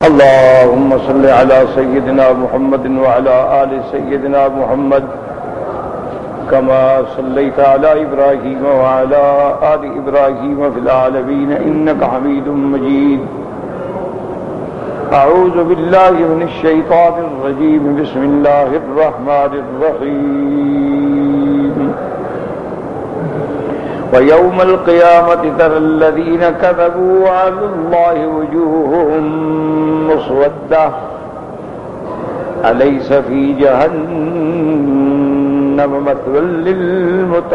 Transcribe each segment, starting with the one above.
اللهم صل على سيدنا محمد وعلى آل سيدنا محمد كما صليت على إبراهيم وعلى آل إبراهيم في العالمين إنك حميد مجيد. أعوذ بالله من الشيطان الرجيم. بسم الله الرحمن الرحيم. ويوم القيامة ترى الذين كذبوا على الله وجوههم مسودة أليس في جهنم مثوى للمتكبرين.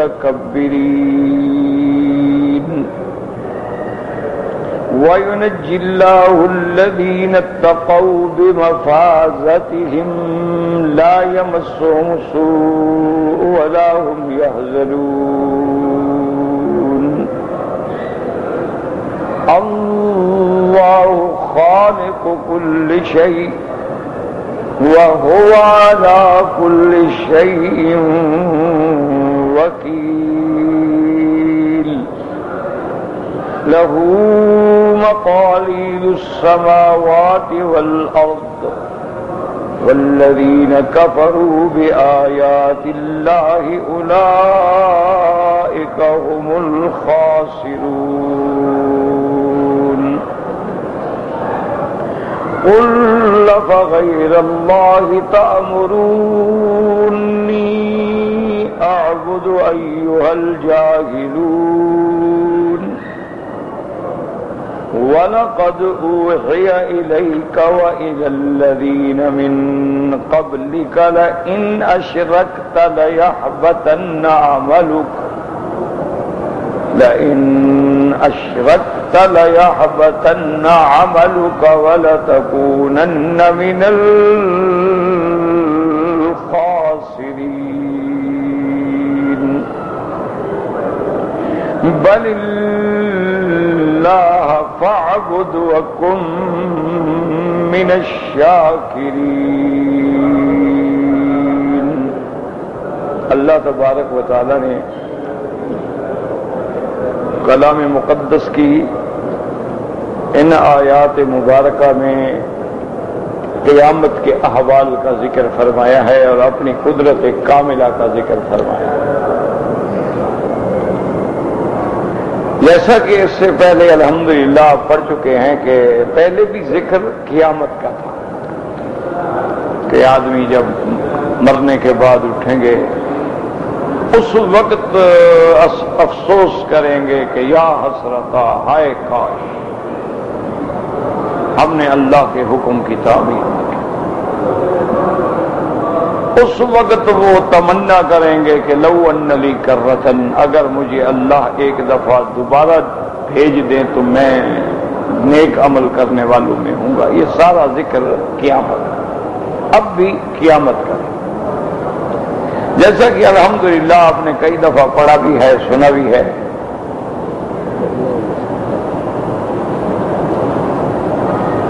وينجي الله الذين اتقوا بمفازتهم لا يمسهم السوء ولا هم يحزنون. الله خالق كل شيء وهو على كل شيء وكيل. له مقاليد السماوات والأرض والذين كفروا بآيات الله أولئك هم الخاسرون. قل فغير الله تأمروني أعبد أيها الجاهلون. ولقد أوحي إليك وإلى الذين من قبلك لئن أشركت ليحبطن عملك ولتكونن من الخاسرين. بل الله فاعبد وكن من الشاکرین. اللہ تبارک و تعالی نے کلام مقدس کی ان آیات مبارکہ میں قیامت کے احوال کا ذکر فرمایا ہے اور اپنی قدرت کاملہ کا ذکر فرمایا ہے. جیسا کہ اس سے پہلے الحمدللہ آپ پڑھ چکے ہیں کہ پہلے بھی ذکر قیامت کا تھا کہ آدمی جب مرنے کے بعد اٹھیں گے اس وقت افسوس کریں گے کہ یا حسرتا، ہائے کاش ہم نے اللہ کے حکم کی تعمیل نہ کی. اس وقت وہ تمنا کریں گے کہ لو ان لی کرۃن، اگر مجھے اللہ ایک دفعہ دوبارہ بھیج دیں تو میں نیک عمل کرنے والوں میں ہوں گا. یہ سارا ذکر قیامت، اب بھی قیامت کا، جیسا کہ الحمدللہ آپ نے کئی دفعہ پڑھا بھی ہے، سنا بھی ہے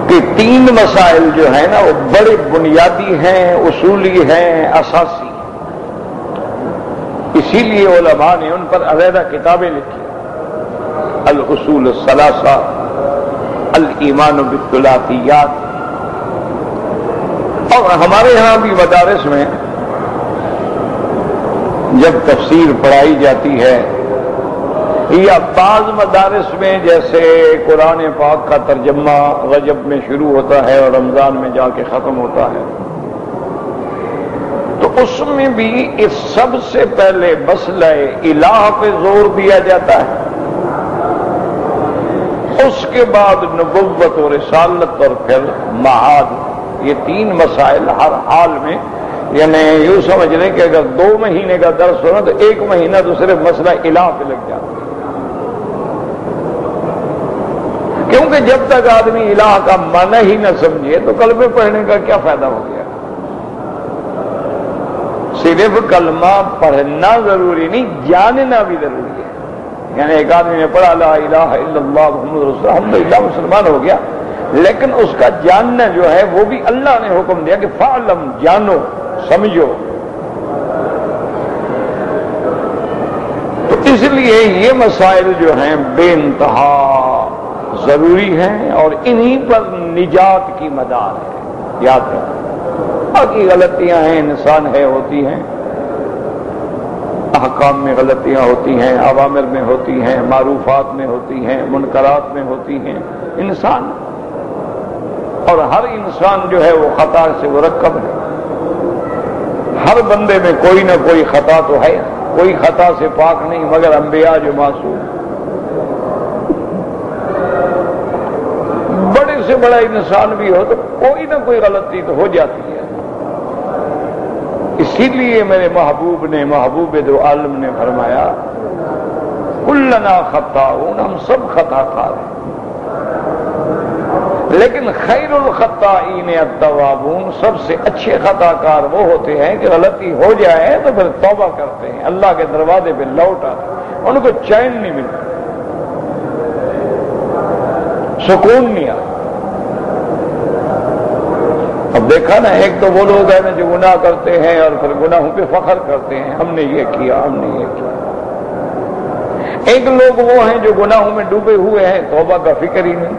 کہ تین مسائل جو ہیں نا وہ بڑے بنیادی ہیں، اصولی ہیں، اساسی. اسی لیے علماء نے ان پر علیحدہ کتابیں لکھی. الاصول الثلاثہ، الایمان بالثلاثیات. اور ہمارے ہاں بھی مدارس میں جب تفسیر پڑھائی جاتی ہے یا بعض مدارس میں جیسے قرآن پاک کا ترجمہ رجب میں شروع ہوتا ہے اور رمضان میں جا کے ختم ہوتا ہے، تو اس میں بھی اس سب سے پہلے مسئلہ الہ پہ زور دیا جاتا ہے. اس کے بعد نبوت و رسالت اور پھر معاد. یہ تین مسائل ہر حال میں، یعنی یوں سمجھ لیں کہ اگر 2 مہینے کا درس ہونا تو 1 مہینہ دوسرے مسئلہ الہ پہ لگ جاتا ہے. کیونکہ جب تک آدمی الہ کا معنی ہی نہ سمجھے تو کلمے پڑھنے کا کیا فائدہ ہو گیا. صرف کلمہ پڑھنا ضروری نہیں، جاننا بھی ضروری ہے. یعنی ایک آدمی نے پڑھا لا الہ الا اللہ محمد رسول اللہ، الحمدللہ مسلمان ہو گیا، لیکن اس کا جاننا جو ہے وہ بھی اللہ نے حکم دیا کہ فعلم، جانو، سمجھو. تو اس لیے یہ مسائل جو ہیں بے انتہا ضروری ہیں اور انہی پر نجات کی مدار ہے، یاد رکھو۔ باقی غلطیاں ہیں، انسان ہے، ہوتی ہیں، احکام میں غلطیاں ہوتی ہیں، اوامر میں ہوتی ہیں، معروفات میں ہوتی ہیں، منکرات میں ہوتی ہیں، انسان، اور ہر انسان جو ہے وہ خطا سے مرکب ہے۔ ہر بندے میں کوئی نہ کوئی خطا تو ہے، کوئی خطا سے پاک نہیں مگر انبیاء جو معصوم۔ بڑے سے بڑا انسان بھی ہو تو کوئی نہ کوئی غلطی تو ہو جاتی ہے۔ اسی لیے میرے محبوب نے، محبوب دو عالم نے فرمایا کلنا خطاؤن، ہم سب خطا کار ہیں، لیکن خیر الخطائین التوابون، سب سے اچھے خطا کار وہ ہوتے ہیں کہ غلطی ہو جائے تو پھر توبہ کرتے ہیں، اللہ کے دروازے پہ لوٹ آتے ہیں، ان کو چین نہیں ملتا، سکون نہیں آتا۔ اب دیکھا نا، ایک تو وہ لوگ ہیں نا جو گناہ کرتے ہیں اور پھر گناہوں پہ فخر کرتے ہیں، ہم نے یہ کیا، ہم نے یہ کیا۔ ایک لوگ وہ ہیں جو گناہوں میں ڈوبے ہوئے ہیں، توبہ کا فکر ہی نہیں۔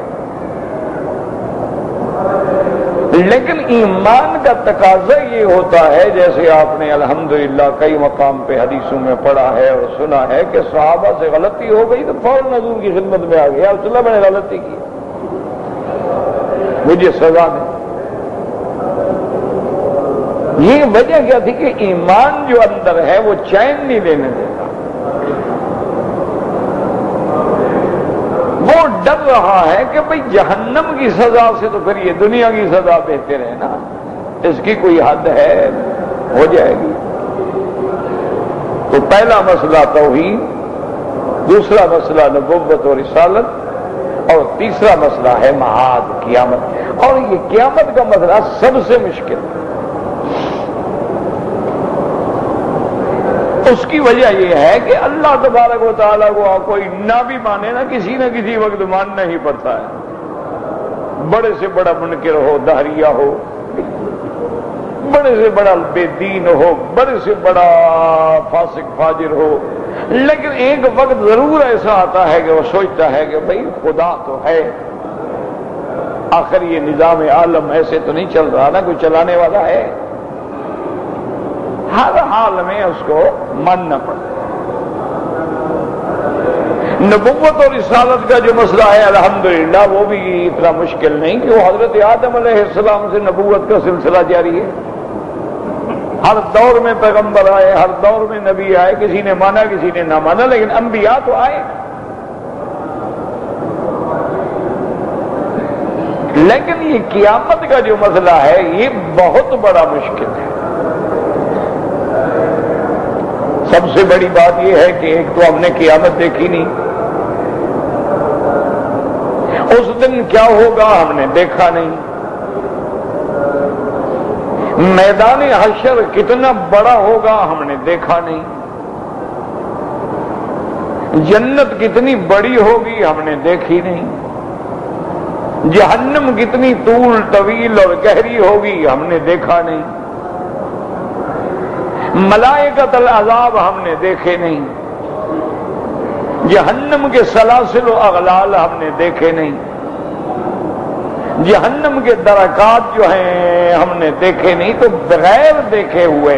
لیکن ایمان کا تقاضا یہ ہوتا ہے، جیسے آپ نے الحمدللہ کئی مقام پہ حدیثوں میں پڑھا ہے اور سنا ہے کہ صحابہ سے غلطی ہو گئی تو فوراً حضور کی خدمت میں آ گیا، یا رسول اللہ میں نے غلطی کی، مجھے سزا دیں۔ یہ وجہ کیا تھی کہ ایمان جو اندر ہے وہ چین نہیں لینے دیتا، وہ ڈر رہا ہے کہ بھئی جہنم کی سزا سے تو پھر یہ دنیا کی سزا بہتر ہے نا، اس کی کوئی حد ہے، ہو جائے گی۔ تو پہلا مسئلہ توحید، دوسرا مسئلہ نبوت و رسالت، اور تیسرا مسئلہ ہے معاد، قیامت۔ اور یہ قیامت کا مسئلہ سب سے مشکل ہے۔ اس کی وجہ یہ ہے کہ اللہ تبارک و تعالیٰ کو کوئی نہ بھی مانے نا، کسی نہ کسی وقت ماننا ہی پڑتا ہے، بڑے سے بڑا منکر ہو، دہریہ ہو، بڑے سے بڑا بے دین ہو، بڑے سے بڑا فاسق فاجر ہو، لیکن ایک وقت ضرور ایسا آتا ہے کہ وہ سوچتا ہے کہ بھئی خدا تو ہے، آخر یہ نظام عالم ایسے تو نہیں چل رہا نا، کوئی چلانے والا ہے۔ ہر حال میں اس کو ماننا پڑتا ہے۔ نبوت اور رسالت کا جو مسئلہ ہے الحمدللہ وہ بھی اتنا مشکل نہیں، کہ وہ حضرت آدم علیہ السلام سے نبوت کا سلسلہ جاری ہے، ہر دور میں پیغمبر آئے، ہر دور میں نبی آئے، کسی نے مانا کسی نے نہ مانا، لیکن انبیاء تو آئے۔ لیکن یہ قیامت کا جو مسئلہ ہے یہ بہت بڑا مشکل ہے۔ سب سے بڑی بات یہ ہے کہ ایک تو ہم نے قیامت دیکھی نہیں، اس دن کیا ہوگا ہم نے دیکھا نہیں، میدان حشر کتنا بڑا ہوگا ہم نے دیکھا نہیں، جنت کتنی بڑی ہوگی ہم نے دیکھی نہیں، جہنم کتنی طول طویل اور گہری ہوگی ہم نے دیکھا نہیں، ملائکۃ العذاب ہم نے دیکھے نہیں، جہنم کے سلاسل و اغلال ہم نے دیکھے نہیں، جہنم کے درکات جو ہیں ہم نے دیکھے نہیں۔ تو بغیر دیکھے ہوئے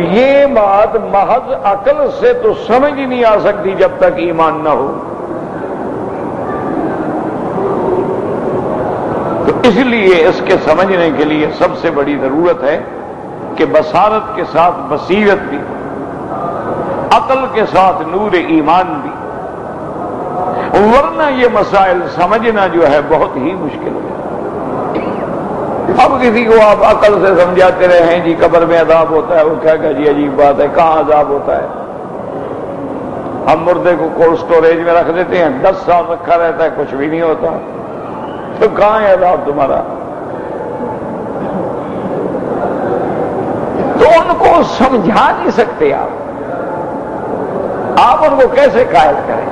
یہ بات محض عقل سے تو سمجھ ہی نہیں آ سکتی جب تک ایمان نہ ہو۔ تو اس لیے اس کے سمجھنے کے لیے سب سے بڑی ضرورت ہے کہ بصارت کے ساتھ بصیرت بھی، عقل کے ساتھ نور ایمان بھی، ورنہ یہ مسائل سمجھنا جو ہے بہت ہی مشکل ہے۔ اب کسی کو آپ عقل سے سمجھاتے رہے ہیں جی قبر میں عذاب ہوتا ہے، وہ کہے گا جی عجیب بات ہے، کہاں عذاب ہوتا ہے؟ ہم مردے کو کولڈ سٹوریج میں رکھ دیتے ہیں، 10 سال رکھا رہتا ہے، کچھ بھی نہیں ہوتا، تو کہاں ہے عذاب تمہارا؟ تو ان کو سمجھا نہیں سکتے آپ ان کو کیسے قائل کریں؟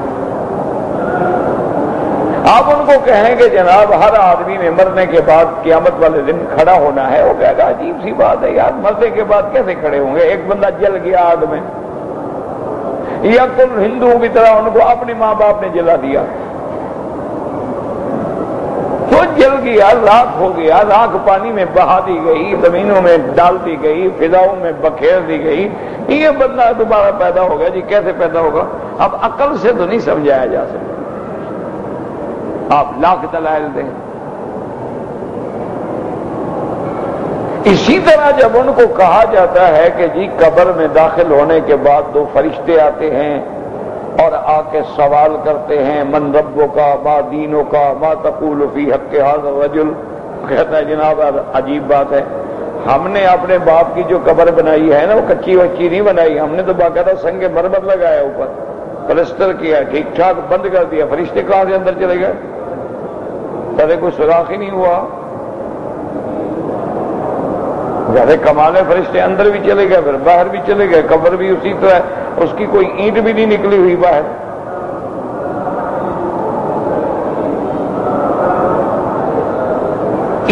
آپ ان کو کہیں کہ جناب ہر آدمی نے مرنے کے بعد قیامت والے دن کھڑا ہونا ہے، وہ کہے گا عجیب سی بات ہے یار، مرنے کے بعد کیسے کھڑے ہوں گے؟ ایک بندہ جل گیا آگ میں، یا کل ہندوؤں کی طرح ان کو اپنے ماں باپ نے جلا دیا، تو جل گیا، راکھ ہو گیا، راکھ پانی میں بہا دی گئی، زمینوں میں ڈال دی گئی، فضاؤں میں بکھیر دی گئی، یہ بندہ دوبارہ پیدا ہوگا جی، کیسے پیدا ہوگا؟ اب عقل سے تو نہیں سمجھایا جا سکتا، آپ لاکھ دلائل دیں۔ اسی طرح جب ان کو کہا جاتا ہے کہ جی قبر میں داخل ہونے کے بعد دو فرشتے آتے ہیں اور آ کے سوال کرتے ہیں من ربوں کا، ما دینوں کا، ما تقول فی حق ھذا الرجل، کہتا ہے جناب عجیب بات ہے، ہم نے اپنے باپ کی جو قبر بنائی ہے نا وہ کچی وچی نہیں بنائی، ہم نے تو باقاعدہ سنگ مرمر لگایا، اوپر پلسٹر کیا، ٹھیک ٹھاک بند کر دیا، فرشتے کہاں سے اندر چلے گئے؟ کبھی کوئی سوراخ ہی نہیں ہوا۔ جیسے کمال ہے، فرشتے اندر بھی چلے گئے، پھر باہر بھی چلے گئے، قبر بھی اسی طرح اس کی کوئی اینٹ بھی نہیں نکلی ہوئی باہر۔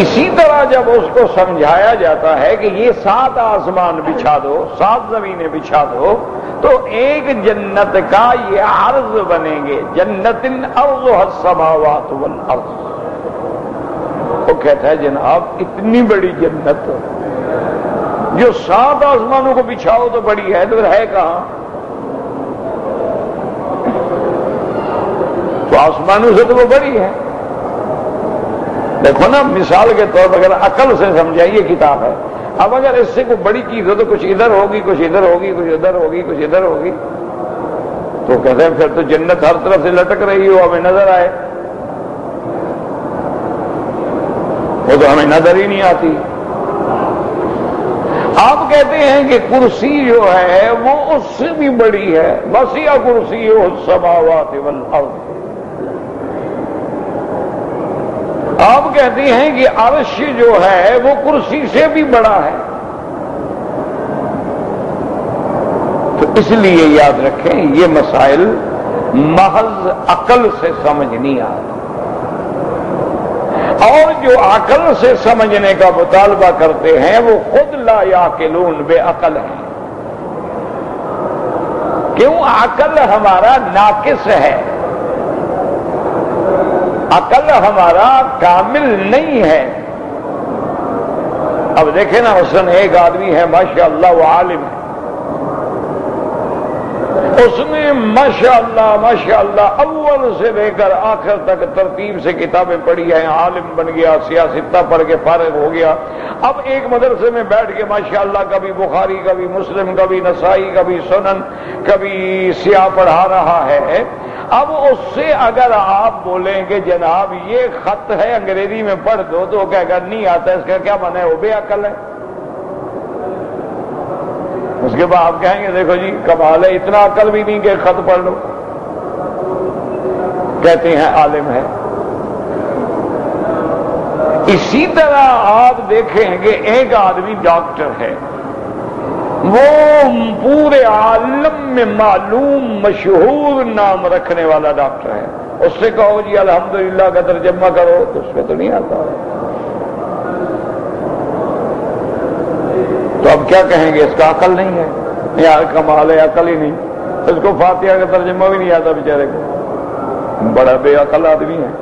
اسی طرح جب اس کو سمجھایا جاتا ہے کہ یہ 7 آسمان بچھا دو، 7 زمینیں بچھا دو، تو ایک جنت کا یہ عرض بنیں گے، جنت عرضها السماوات والارض۔ وہ کہتا ہے جناب اتنی بڑی جنت جو 7 آسمانوں کو بچھاؤ تو بڑی ہے، تو پھر ہے کہاں؟ تو آسمانوں سے تو وہ بڑی ہے۔ دیکھو نا، مثال کے طور پر اگر عقل سے سمجھائیے کتاب ہے، اب اگر اس سے کوئی بڑی چیز ہو تو کچھ ادھر ہوگی، کچھ ادھر ہوگی، کچھ ادھر ہوگی، کچھ ادھر ہوگی، تو کہتے ہیں پھر تو جنت ہر طرف سے لٹک رہی ہو، ہمیں نظر آئے، وہ تو ہمیں نظر ہی نہیں آتی۔ آپ کہتے ہیں کہ کرسی جو ہے وہ اس سے بھی بڑی ہے، وسیع کرسی السماوات والارض۔ آپ کہتے ہیں کہ عرش جو ہے وہ کرسی سے بھی بڑا ہے۔ تو اس لیے یاد رکھیں یہ مسائل محض عقل سے سمجھ نہیں آتے، اور جو عقل سے سمجھنے کا مطالبہ کرتے ہیں وہ خود لا یعقلون، بے عقل ہیں۔ کیوں؟ عقل ہمارا ناقص ہے، عقل ہمارا کامل نہیں ہے۔ اب دیکھیں نا، مثلاً ایک آدمی ہے ماشاءاللہ وہ عالم ہے، اس نے ماشاءاللہ اول سے لے کر آخر تک ترتیب سے کتابیں پڑھی ہیں، عالم بن گیا، سیاستہ پڑھ کے فارغ ہو گیا۔ اب ایک مدرسے میں بیٹھ کے ماشاءاللہ کبھی بخاری، کبھی مسلم، کبھی نسائی، کبھی سنن، کبھی سیاہ پڑھا رہا ہے۔ اب اس سے اگر آپ بولیں کہ جناب یہ خط ہے انگریزی میں پڑھ دو، تو وہ کہے گا نہیں آتا، اس کا کیا معنی ہے؟ وہ بے عقل ہے۔ اس کے بعد آپ کہیں گے دیکھو جی کمال ہے، اتنا عقل بھی نہیں کہ خط پڑھ لو، کہتے ہیں عالم ہے۔ اسی طرح آپ دیکھیں کہ ایک آدمی ڈاکٹر ہے، وہ پورے عالم میں معلوم مشہور نام رکھنے والا ڈاکٹر ہے، اس سے کہو جی الحمدللہ کا ترجمہ کرو تو اس میں تو نہیں آتا۔ تو اب کیا کہیں گے؟ اس کا عقل نہیں ہے، یار کمال ہے، عقل ہی نہیں، اس کو فاتحہ کا ترجمہ بھی نہیں آتا بیچارے کو، بڑا بے عقل آدمی ہے۔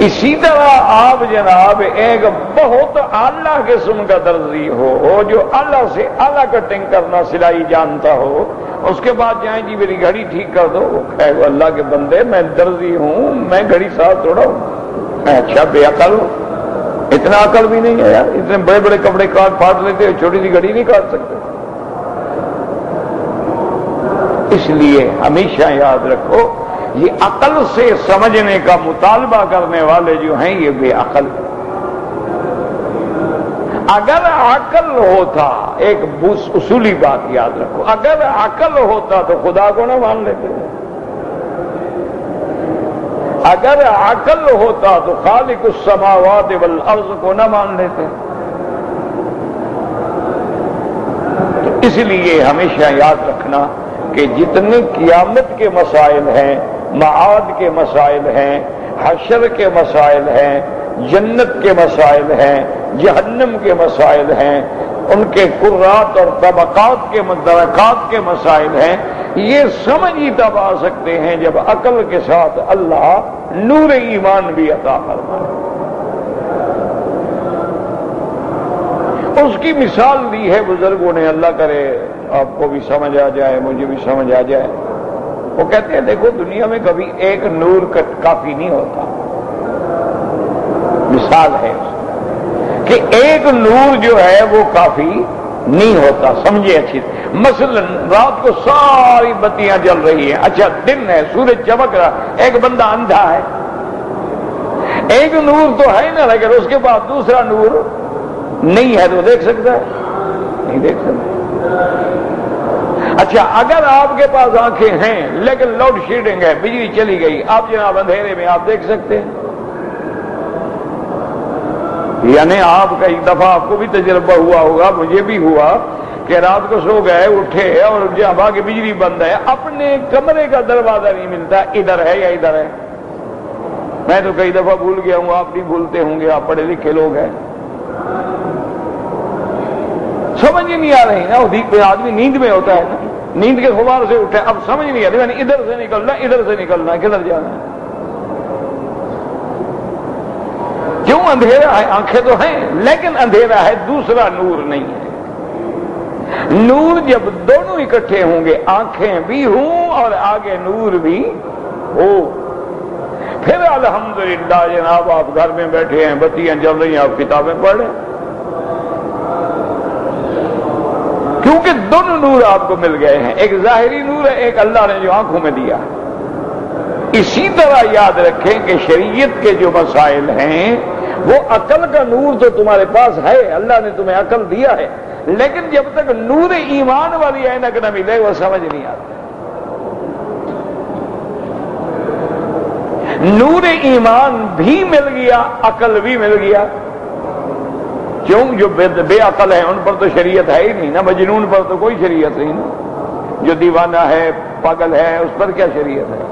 اسی طرح آپ جناب ایک بہت اعلیٰ قسم کا درزی ہو جو اعلیٰ سے اعلیٰ کٹنگ کرنا سلائی جانتا ہو، اس کے بعد جائیں جی میری گھڑی ٹھیک کر دو، وہ کہے گا اللہ کے بندے میں درزی ہوں، میں گھڑی صاف تھوڑا ہوں۔ اچھا بے عقل ہو، اتنا عقل بھی نہیں ہے یار، اتنے بڑے بڑے کپڑے کاٹ پھاٹ لیتے، چھوٹی سی گھڑی نہیں کاٹ سکتے۔ اس لیے ہمیشہ یاد رکھو یہ عقل سے سمجھنے کا مطالبہ کرنے والے جو ہیں یہ بے عقل۔ اگر عقل ہوتا، ایک اصولی بات یاد رکھو، اگر عقل ہوتا تو خدا کو نہ مان لیتے، اگر عقل ہوتا تو خالق السماوات والارض کو نہ مان لیتے۔ تو اس لیے ہمیشہ یاد رکھنا کہ جتنے قیامت کے مسائل ہیں، معاد کے مسائل ہیں، حشر کے مسائل ہیں، جنت کے مسائل ہیں، جہنم کے مسائل ہیں، ان کے قرات اور طبقات کے درکات کے مسائل ہیں، یہ سمجھ ہی تب آ سکتے ہیں جب عقل کے ساتھ اللہ نور ایمان بھی عطا فرمائے۔ اس کی مثال دی ہے بزرگوں نے، اللہ کرے آپ کو بھی سمجھ آ جائے، مجھے بھی سمجھ آ جائے۔ وہ کہتے ہیں دیکھو دنیا میں کبھی ایک نور کافی نہیں ہوتا۔ مثال ہے اس کہ ایک نور جو ہے وہ کافی نہیں ہوتا، سمجھے اچھی۔ مثلا رات کو ساری بتیاں جل رہی ہیں، اچھا دن ہے، سورج چمک رہا، ایک بندہ اندھا ہے، ایک نور تو ہے نا، لیکن اس کے بعد دوسرا نور نہیں ہے تو دیکھ سکتا ہے؟ نہیں دیکھ سکتا۔ اچھا اگر آپ کے پاس آنکھیں ہیں لیکن لوڈ شیڈنگ ہے، بجلی چلی گئی، آپ جناب اندھیرے میں آپ دیکھ سکتے ہیں؟ یعنی آپ کئی دفعہ آپ کو بھی تجربہ ہوا ہوگا، مجھے بھی ہوا کہ رات کو سو گئے، اٹھے اور جب آگے بجلی بند ہے، اپنے کمرے کا دروازہ نہیں ملتا، ادھر ہے یا ادھر ہے۔ میں تو کئی دفعہ بھول گیا ہوں، آپ نہیں بھولتے ہوں گے، آپ پڑھے لکھے لوگ ہیں۔ سمجھ ہی نہیں آ رہی نا، آدمی نیند میں ہوتا ہے نا، نیند کے خبر سے اٹھے، اب سمجھ نہیں آ رہی، یعنی ادھر سے نکلنا، ادھر سے نکلنا، کدھر جانا ہے؟ کیوں؟ اندھیرا ہے، آنکھیں تو ہیں لیکن اندھیرا ہے، دوسرا نور نہیں ہے۔ نور جب دونوں اکٹھے ہوں گے، آنکھیں بھی ہوں اور آگے نور بھی ہو، پھر الحمدللہ جناب آپ گھر میں بیٹھے ہیں، بتیاں جل رہی ہیں، آپ کتابیں پڑھ رہے ہیں، کیونکہ دونوں نور آپ کو مل گئے ہیں، ایک ظاہری نور ہے، ایک اللہ نے جو آنکھوں میں دیا۔ اسی طرح یاد رکھیں کہ شریعت کے جو مسائل ہیں وہ عقل کا نور تو تمہارے پاس ہے، اللہ نے تمہیں عقل دیا ہے، لیکن جب تک نور ایمان والی عینک نہ ملے وہ سمجھ نہیں آتا۔ نور ایمان بھی مل گیا، عقل بھی مل گیا، کیوں؟ جو بے عقل ہے ان پر تو شریعت ہے ہی نہیں نا، مجنون پر تو کوئی شریعت نہیں نا، جو دیوانہ ہے، پاگل ہے، اس پر کیا شریعت ہے؟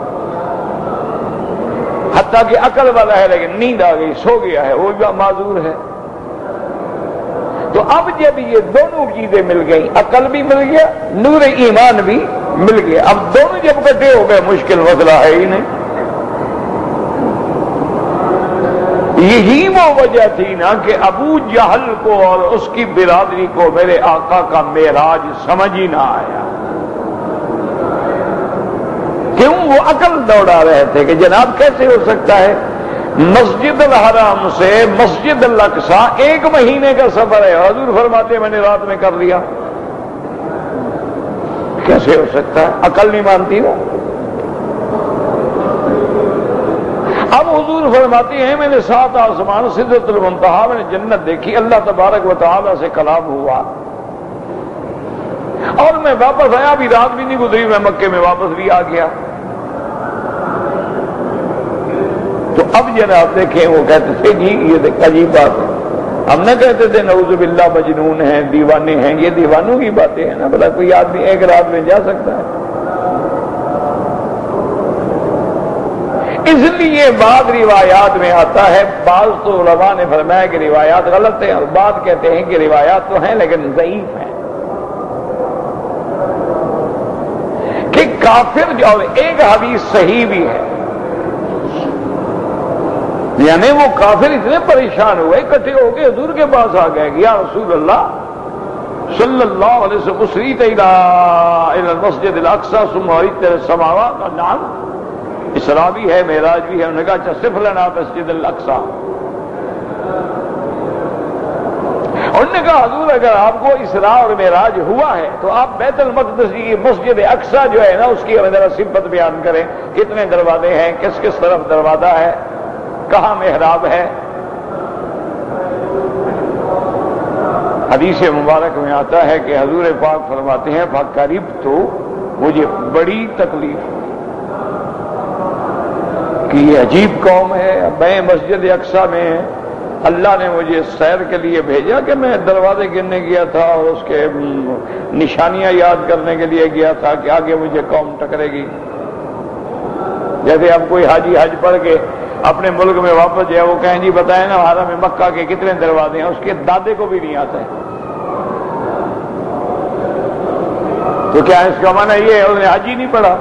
حتیٰ کہ عقل والا ہے لیکن نیند آ گئی، سو گیا ہے، وہ بھی معذور ہے۔ تو اب جب یہ دونوں چیزیں مل گئی، عقل بھی مل گیا، نور ایمان بھی مل گیا، اب دونوں جب اکٹھے ہو گئے مشکل مسئلہ ہے ہی نہیں۔ یہی وہ وجہ تھی نا کہ ابو جہل کو اور اس کی برادری کو میرے آقا کا معراج سمجھ ہی نہ آیا۔ کیوں؟ وہ عقل دوڑا رہے تھے کہ جناب کیسے ہو سکتا ہے مسجد الحرام سے مسجد الاقصی 1 مہینے کا سفر ہے، حضور فرماتے میں نے رات میں کر لیا، کیسے ہو سکتا ہے؟ عقل نہیں مانتی نا۔ اب حضور فرماتی ہیں میں نے 7 آسمان، سدرۃ المنتہا، میں نے جنت دیکھی، اللہ تبارک و تعالی سے کلام ہوا، اور میں واپس آیا، ابھی رات بھی نہیں گزری، میں مکے میں واپس بھی آ گیا۔ تو اب جناب دیکھیں وہ کہتے تھے جی یہ عجیب بات ہے، ہم نہ کہتے تھے نعوذ باللہ مجنون ہیں، دیوانے ہیں، یہ دیوانوں کی باتیں ہیں نا، بھلا کوئی آدمی ایک رات میں جا سکتا ہے؟ اس لیے بعض روایات میں آتا ہے، بعض تو علماء نے فرمایا کہ روایات غلط ہیں، اور بعض کہتے ہیں کہ روایات تو ہیں لیکن ضعیف ہیں، کہ کافر، اور ایک حدیث صحیح بھی ہے، یعنی وہ کافر اتنے پریشان ہوئے، اکٹھے ہو کے حضور کے پاس آ گئے کہ یا رسول اللہ صلی اللہ علیہ وسلم اسریت الی المسجد الاقصی ثم عرجت الی السماوات، نعم اسراء بھی ہے، معراج بھی ہے، انہوں نے کہا اچھا صف لنا مسجد الاقصی، انہوں نے کہا حضور اگر آپ کو اسراء اور معراج ہوا ہے تو آپ بیت المقدس کی مسجد اقصی جو ہے نا اس کی ہمیں ذرا صفت بیان کریں، کتنے دروازے ہیں، کس کس طرف دروازہ ہے، کہاں محراب ہے؟ حدیث مبارک میں آتا ہے کہ حضور پاک فرماتے ہیں فقریب تو مجھے بڑی تکلیف کہ یہ عجیب قوم ہے، میں مسجد اقصی میں اللہ نے مجھے سیر کے لیے بھیجا کہ میں دروازے گننے گیا تھا اور اس کے نشانیاں یاد کرنے کے لیے گیا تھا کہ آگے مجھے قوم ٹکرے گی۔ جیسے اب کوئی حاجی حج پڑھ کے اپنے ملک میں واپس جائے، وہ کہیں جی بتائیں نا حرم مکہ کے کتنے دروازے ہیں، اس کے دادے کو بھی نہیں آتا ہے، تو کیا اس کا معنی یہ ہے اس نے حج ہی نہیں پڑھا؟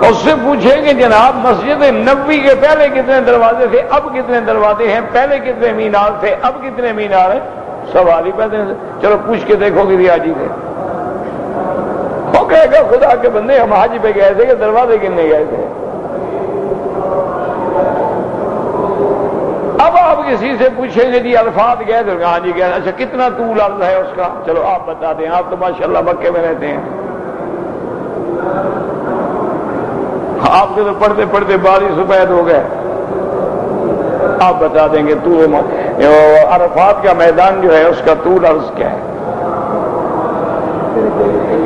اس سے پوچھیں کہ جناب مسجد نبوی کے پہلے کتنے دروازے تھے، اب کتنے دروازے ہیں، پہلے کتنے مینار تھے، اب کتنے مینار ہیں؟ سوال ہی پیدا ہے۔ چلو پوچھ کے دیکھو کہ ریاضی تھے، وہ کہے گا خدا کے بندے ہم حج پہ گئے تھے کہ دروازے کتنے گئے تھے۔ اب آپ کسی سے پوچھیں گے جی عرفات گئے تھے، ہاں جی گئے، اچھا کتنا طول عرض ہے اس کا؟ چلو آپ بتا دیں، آپ تو ماشاءاللہ مکے میں رہتے ہیں، آپ کے تو پڑھتے پڑھتے 22 سفید ہو گئے، آپ بتا دیں گے طول عرفات کا میدان جو ہے اس کا طول عرض کیا ہے؟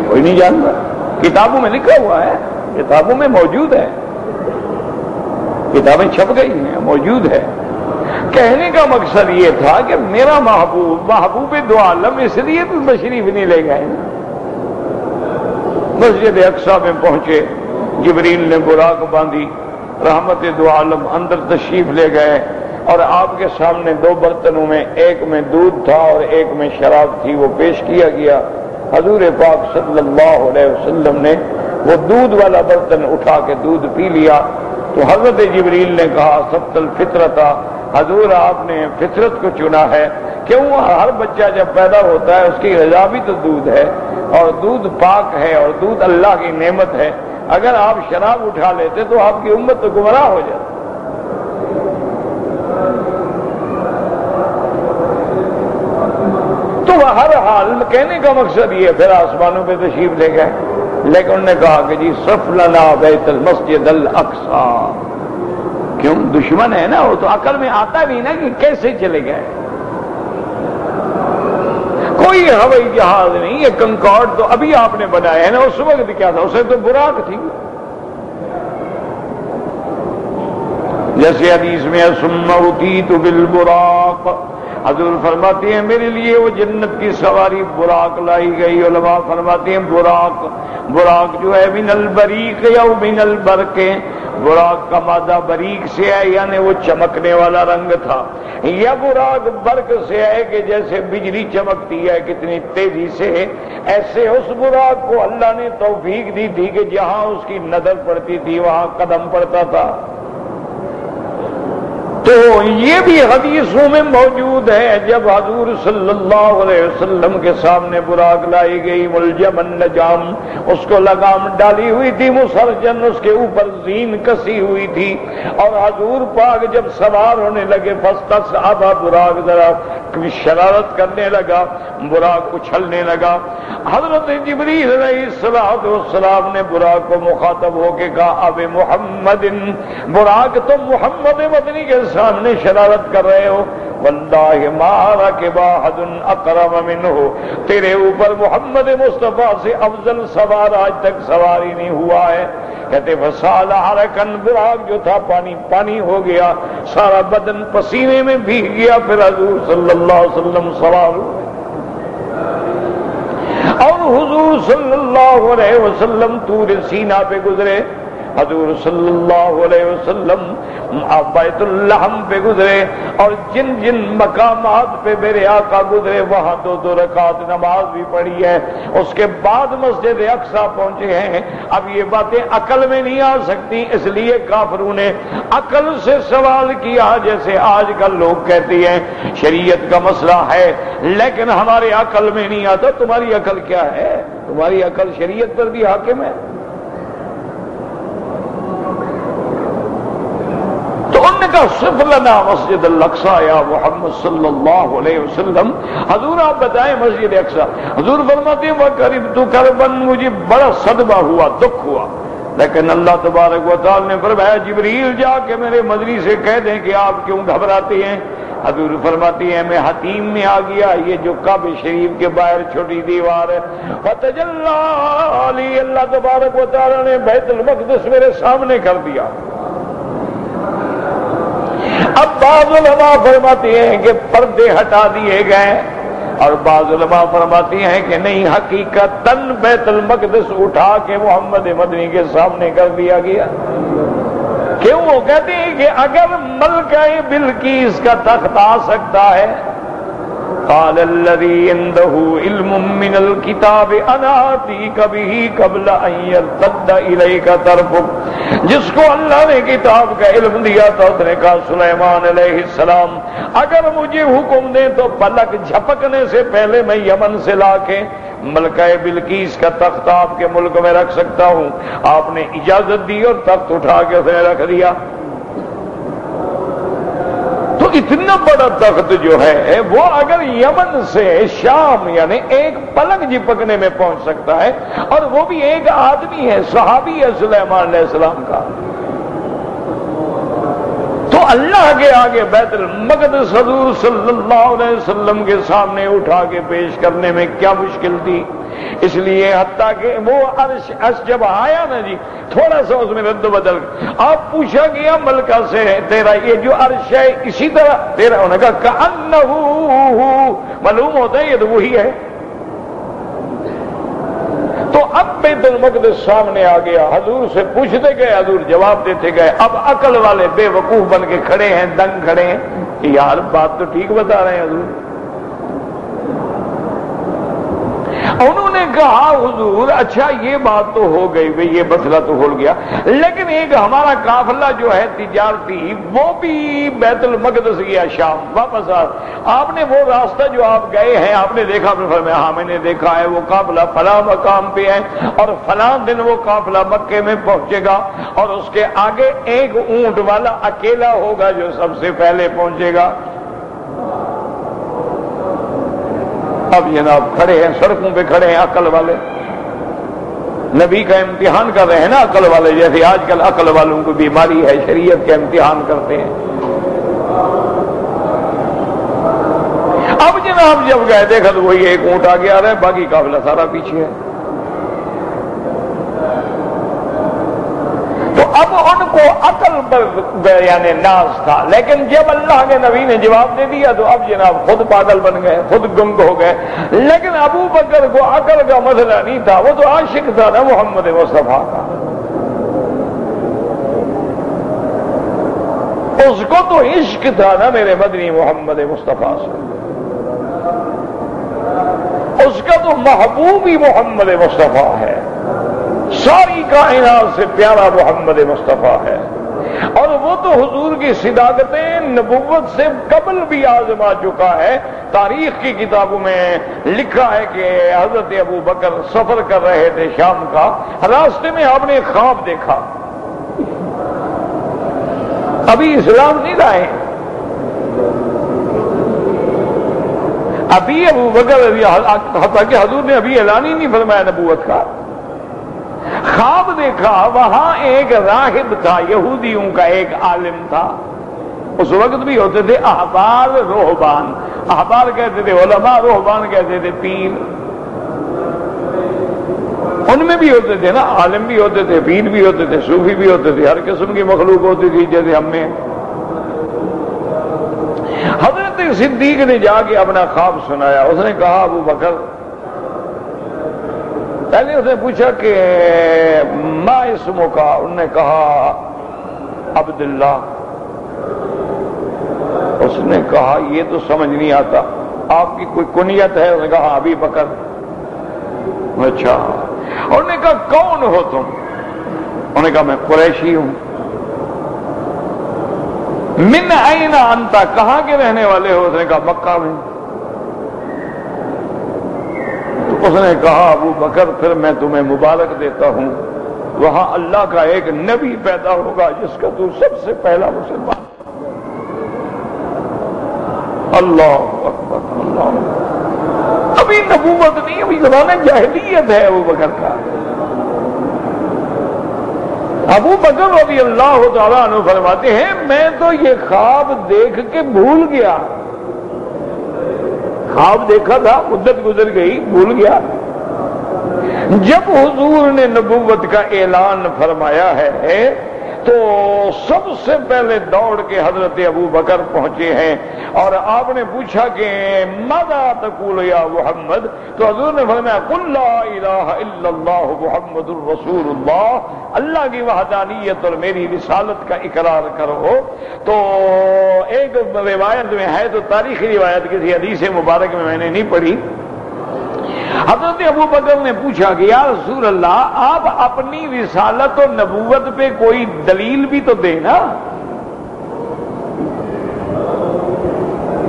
کوئی نہیں جانتا، کتابوں میں لکھا ہوا ہے، کتابوں میں موجود ہے، کتابیں چھپ گئی ہیں، موجود ہے۔ کہنے کا مقصد یہ تھا کہ میرا محبوب دو عالم اس لیے تو تشریف نہیں لے گئے۔ مسجد اقصی میں پہنچے، جبریل نے براق باندھی، رحمت دو عالم اندر تشریف لے گئے، اور آپ کے سامنے 2 برتنوں میں، ایک میں دودھ تھا اور ایک میں شراب تھی، وہ پیش کیا گیا۔ حضور پاک صلی اللہ علیہ وسلم نے وہ دودھ والا برتن اٹھا کے دودھ پی لیا، تو حضرت جبریل نے کہا سبت الفطرت، حضور آپ نے فطرت کو چنا ہے، کیوں؟ ہر بچہ جب پیدا ہوتا ہے اس کی غذا بھی تو دودھ ہے، اور دودھ پاک ہے، اور دودھ اللہ کی نعمت ہے۔ اگر آپ شراب اٹھا لیتے تو آپ کی امت تو گمراہ ہو جاتی۔ تو وہ ہر حال میں کہنے کا مقصد یہ، پھر آسمانوں پہ تشریف لے گئے، لیکن انہوں نے کہا کہ جی صف لنا بیت المسجد الاقصی۔ کیوں؟ دشمن ہے نا، وہ تو عقل میں آتا بھی نا کہ کیسے چلے گئے۔ کوئی ہوائی جہاز نہیں، یہ کنکارڈ تو ابھی آپ نے بنایا ہے نا، اس وقت کیا تھا؟ اسے تو براق تھی۔ جیسے حدیث میں ثم اوتیت بالبراق، حضور فرماتے ہیں میرے لیے وہ جنت کی سواری براق لائی گئی۔ علماء فرماتے ہیں براق جو ہے من البریق یا من البرق، براق کا مادہ بریق سے ہے، یعنی وہ چمکنے والا رنگ تھا، یا براق برق سے ہے کہ جیسے بجلی چمکتی ہے کتنی تیزی سے، ایسے اس براق کو اللہ نے توفیق دی تھی کہ جہاں اس کی نظر پڑتی تھی وہاں قدم پڑتا تھا۔ تو یہ بھی حدیثوں میں موجود ہے، جب حضور صلی اللہ علیہ وسلم کے سامنے براق لائی گئی، ملجم النجام، اس کو لگام ڈالی ہوئی تھی، مسرجن، اس کے اوپر زین کسی ہوئی تھی، اور حضور پاک جب سوار ہونے لگے فاستصعب، براق ذرا شرارت کرنے لگا، براق اچھلنے لگا۔ حضرت جبریل علیہ السلام نے براق کو مخاطب ہو کے کہا اب محمد، براق تم محمد مدنی کے سامنے شرارت کر رہے ہو، واللہ ما رکب احد اکرم منہ، تیرے اوپر محمد مصطفیٰ سے افضل سوار آج تک سواری نہیں ہوا ہے۔ کہتے فسال حرکن، براق جو تھا پانی پانی ہو گیا، سارا بدن پسینے میں بھیگ گیا، پھر حضور صلی اللہ علیہ وسلم سوار ہوئے، اور حضور صلی اللہ علیہ وسلم طور سینا پہ گزرے، حضور صلی اللہ علیہ وسلم بیت اللحم پہ گزرے، اور جن جن مقامات پہ میرے آقا گزرے وہاں 2 رکعت نماز بھی پڑھی ہے۔ اس کے بعد مسجد اقصی پہنچے ہیں۔ اب یہ باتیں عقل میں نہیں آ سکتی، اس لیے کافروں نے عقل سے سوال کیا، جیسے آج کل لوگ کہتے ہیں شریعت کا مسئلہ ہے لیکن ہمارے عقل میں نہیں آتا۔ تمہاری عقل کیا ہے؟ تمہاری عقل شریعت پر بھی حاکم ہے۔ صف لنا مسجد الاقصی یا محمد صلی اللہ علیہ وسلم، حضور آپ بتائیں مسجد اقصی۔ حضور فرماتے ہیں وَقَرِبْتُ كَرْبًا، مجھے بڑا صدمہ ہوا، دکھ ہوا، لیکن اللہ تبارک و تعالی نے فرمایا جبریل جا کے میرے مدنی سے کہہ دیں کہ آپ کیوں گھبراتے ہیں۔ حضور فرماتی ہیں میں حتیم میں آ گیا، یہ جو کعبہ شریف کے باہر چھوٹی دیوار ہے، فَتَجَلَّى عَلِي، اللہ تبارک و تعالی نے بیت المقدس میرے سامنے کر دیا۔ اب بعض علماء فرماتے ہیں کہ پردے ہٹا دیے گئے، اور بعض علماء فرماتی ہیں کہ نہیں، حقیقتاً بیت المقدس اٹھا کے محمد مدنی کے سامنے کر دیا گیا۔ کیوں؟ وہ کہتے ہیں کہ اگر ملکہ بلقیس کا تخت آ سکتا ہے قال الذي عنده علم من الكتاب انا آتيك به قبل ان يرتد اليك طرفك. جس کو اللہ نے کتاب کا علم دیا تھا اس نے کہا سلیمان علیہ السلام اگر مجھے حکم دیں تو پلک جھپکنے سے پہلے میں یمن سے لا کے ملکہ بلقیس کا تخت آپ کے ملک میں رکھ سکتا ہوں. آپ نے اجازت دی اور تخت اٹھا کے اس نے رکھ دیا. تو اتنا بڑا تخت جو ہے وہ اگر یمن سے شام یعنی ایک پلک جھپکنے میں پہنچ سکتا ہے اور وہ بھی ایک آدمی ہے صحابی ہے سلیمان علیہ السلام کا, تو اللہ کے آگے بیت المقدس حضور صلی اللہ علیہ وسلم کے سامنے اٹھا کے پیش کرنے میں کیا مشکل تھی. اس لیے حتیٰ کہ وہ عرش جب آیا نا جی تھوڑا سا اس میں رد و بدل آپ پوچھا گیا ملکہ سے تیرا یہ جو عرش ہے اسی طرح تیرا, انہوں نے کہا کأنہو, معلوم ہوتا ہے یہ تو وہی ہے. تو اب بیت المقدس سامنے آ گیا, حضور سے پوچھتے گئے حضور جواب دیتے گئے. اب عقل والے بے وقوف بن کے کھڑے ہیں, دنگ کھڑے ہیں, یار بات تو ٹھیک بتا رہے ہیں حضور. انہوں نے کہا حضور اچھا یہ بات تو ہو گئی بھئی یہ مسئلہ تو ہو گیا, لیکن ایک ہمارا قافلہ جو ہے تجارتی وہ بھی بیت المقدس گیا شام واپس آ. آپ نے وہ راستہ جو آپ گئے ہیں آپ نے دیکھا؟ آپ نے فرمایا ہاں میں نے دیکھا ہے, وہ قافلہ فلاں مقام پہ ہے اور فلاں دن وہ قافلہ مکے میں پہنچے گا اور اس کے آگے ایک اونٹ والا اکیلا ہوگا جو سب سے پہلے پہنچے گا. اب جناب کھڑے ہیں سڑکوں پہ کھڑے ہیں عقل والے, نبی کا امتحان کر رہے ہیں نا عقل والے, جیسے آج کل عقل والوں کو بیماری ہے شریعت کا امتحان کرتے ہیں. اب جناب جب گئے دیکھا تو وہی ایک اونٹ آگے آ رہا ہے, باقی قافلہ سارا پیچھے ہے. تو اب ان کو عقل پر یعنی ناز تھا, لیکن جب اللہ کے نبی نے جواب دے دیا تو اب جناب خود پاگل بن گئے, خود گنگ ہو گئے. لیکن ابو بکر کو عقل کا مسئلہ نہیں تھا, وہ تو عاشق تھا نا محمد مصطفیٰ کا, اس کو تو عشق تھا نا میرے مدنی محمد مصطفیٰ سے, اس کا تو محبوب ہی محمد مصطفیٰ ہے, ساری کائنات سے پیارا محمد مصطفیٰ ہے. اور وہ تو حضور کی صداقتیں نبوت سے قبل بھی آزما چکا ہے. تاریخ کی کتابوں میں لکھا ہے کہ حضرت ابو بکر سفر کر رہے تھے شام کا, راستے میں آپ نے خواب دیکھا. ابھی اسلام نہیں لائے, ابھی ابو بکر حتیٰ کہ حضور نے ابھی اعلان ہی نہیں فرمایا نبوت کا. خواب دیکھا, وہاں ایک راہب تھا, یہودیوں کا ایک عالم تھا. اس وقت بھی ہوتے تھے احبار روحبان, احبار کہتے تھے علماء, روحبان کہتے تھے پیر. ان میں بھی ہوتے تھے نا, عالم بھی ہوتے تھے, پیر بھی ہوتے تھے, صوفی بھی ہوتے تھے, ہر قسم کی مخلوق ہوتی تھی جیسے ہم میں. حضرت صدیق نے جا کے اپنا خواب سنایا. اس نے کہا ابو بکر, پہلے اس نے پوچھا کہ ما اسمو کا, انہوں نے کہا عبداللہ. اس نے کہا یہ تو سمجھ نہیں آتا, آپ کی کوئی کنیت ہے؟ اس نے کہا ابی بکر. اچھا. انہوں نے کہا کون ہو تم؟ انہوں نے کہا میں قریشی ہوں. من این انت, کہاں کے رہنے والے ہو؟ اس نے کہا مکہ میں. اس نے کہا ابو بکر پھر میں تمہیں مبارک دیتا ہوں, وہاں اللہ کا ایک نبی پیدا ہوگا جس کا تو سب سے پہلا مسلمان. اللہ اکبر, اللہ. ابھی نبوت نہیں, ابھی زمانہ جاہلیت ہے ابو بکر کا. ابو بکر رضی اللہ تعالیٰ عنہ فرماتے ہیں میں تو یہ خواب دیکھ کے بھول گیا. خواب دیکھا تھا, مدت گزر گئی, بھول گیا. جب حضور نے نبوت کا اعلان فرمایا ہے تو سب سے پہلے دوڑ کے حضرت ابو بکر پہنچے ہیں اور آپ نے پوچھا کہ ماذا تقول یا محمد؟ تو حضور نے فرمایا قل لا الہ الا اللہ محمد الرسول اللہ, اللہ کی وحدانیت اور میری رسالت کا اقرار کرو. تو ایک ایک روایت میں ہے تو تاریخی روایت کسی حدیث مبارک میں نے نہیں پڑھی. حضرت ابو بکر نے پوچھا کہ یا رسول اللہ آپ اپنی رسالت و نبوت پہ کوئی دلیل بھی تو دیں نا.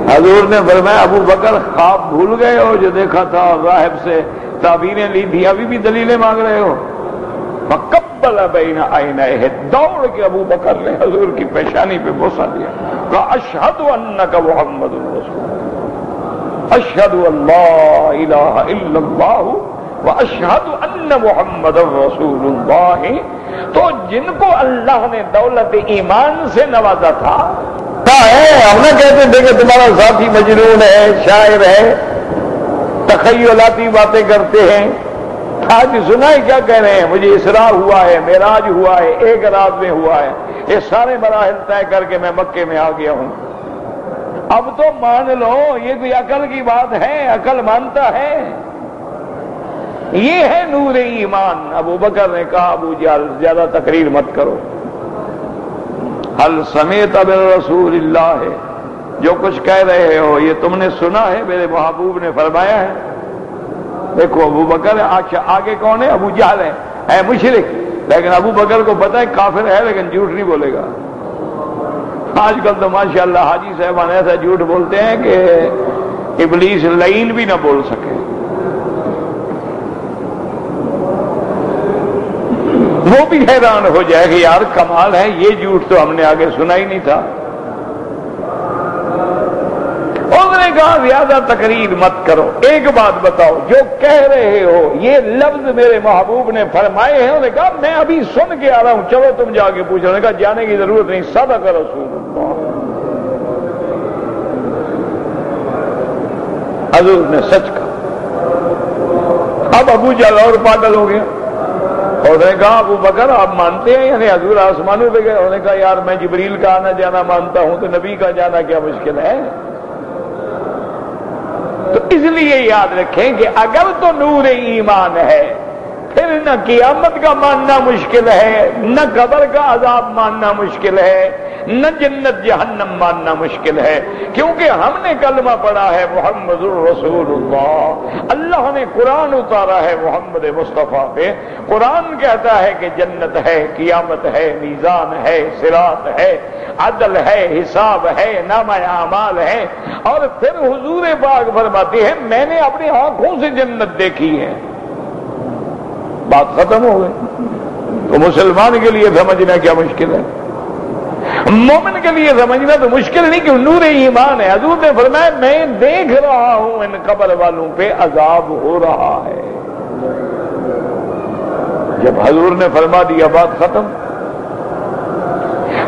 حضور نے فرمایا ابو بکر خواب بھول گئے ہو جو دیکھا تھا اور راہب سے تعبیریں لی تھی, ابھی بھی دلیلیں مانگ رہے ہو. فقبل بین عینیہ, دوڑ کے ابو بکر نے حضور کی پیشانی پہ بوسہ دیا, کہا اشہد انک محمد رسول, اشہد ان لا الہ الا اللہ واشہد ان محمد رسول اللہ. تو جن کو اللہ نے دولت ایمان سے نوازا تھا ہم نہ کہتے تھے کہ تمہارا ساتھی مجنون ہے, شاعر ہے, تخیلاتی باتیں کرتے ہیں. آج سنا ہے کیا کہہ رہے ہیں, مجھے اسراء ہوا ہے, معراج ہوا ہے, ایک رات میں ہوا ہے, یہ سارے مراحل طے کر کے میں مکے میں آ گیا ہوں. اب تو مان لو یہ کوئی عقل کی بات ہے, عقل مانتا ہے. یہ ہے نور ایمان. ابو بکر نے کہا ابو جہل زیادہ تقریر مت کرو. حل سمیت بالرسول اللہ ہے, جو کچھ کہہ رہے ہو یہ تم نے سنا ہے, میرے محبوب نے فرمایا ہے. دیکھو ابو بکر آگے کون ہے, ابو جہل ہے مشرک, لیکن ابو بکر کو پتہ ہے کافر ہے لیکن جھوٹ نہیں بولے گا. آج کل تو ماشاءاللہ حاجی صاحبان ایسا جھوٹ بولتے ہیں کہ ابلیس لعین بھی نہ بول سکے. وہ بھی حیران ہو جائے کہ یار کمال ہے, یہ جھوٹ تو ہم نے آگے سنا ہی نہیں تھا. اس نے کہا زیادہ تقریر مت کرو, ایک بات بتاؤ جو کہہ رہے ہو یہ لفظ میرے محبوب نے فرمائے ہیں. انہوں نے کہا میں ابھی سن کے آ رہا ہوں, چلو تم جا کے پوچھو. نے کہا جانے کی ضرورت نہیں, صدق رسول اللہ, حضور نے سچ کہا. اب ابو جہل اور پاگل ہو گیا. اور نے کہا ابو بکر آپ مانتے ہیں یعنی حضور آسمانوں پہ گئے؟ انہوں نے کہا یار میں جبریل کا آنا جانا مانتا ہوں تو نبی کا جانا کیا مشکل ہے. تو اس لیے یاد رکھیں کہ اگر تو نور ایمان ہے پھر نہ قیامت کا ماننا مشکل ہے, نہ قبر کا عذاب ماننا مشکل ہے, نہ جنت جہنم ماننا مشکل ہے, کیونکہ ہم نے کلمہ پڑھا ہے محمد الرسول اللہ. اللہ نے قرآن اتارا ہے محمد مصطفیٰ پہ. قرآن کہتا ہے کہ جنت ہے, قیامت ہے, میزان ہے, صراط ہے, عدل ہے, حساب ہے, نامہ اعمال ہے. اور پھر حضور پاک فرماتے ہیں میں نے اپنی آنکھوں سے جنت دیکھی ہے. بات ختم ہو گئی. تو مسلمان کے لیے سمجھنا کیا مشکل ہے, مومن کے لیے سمجھنا تو مشکل نہیں کہ نور ایمان ہے. حضور نے فرمایا میں دیکھ رہا ہوں ان قبر والوں پہ عذاب ہو رہا ہے. جب حضور نے فرما دیا بات ختم.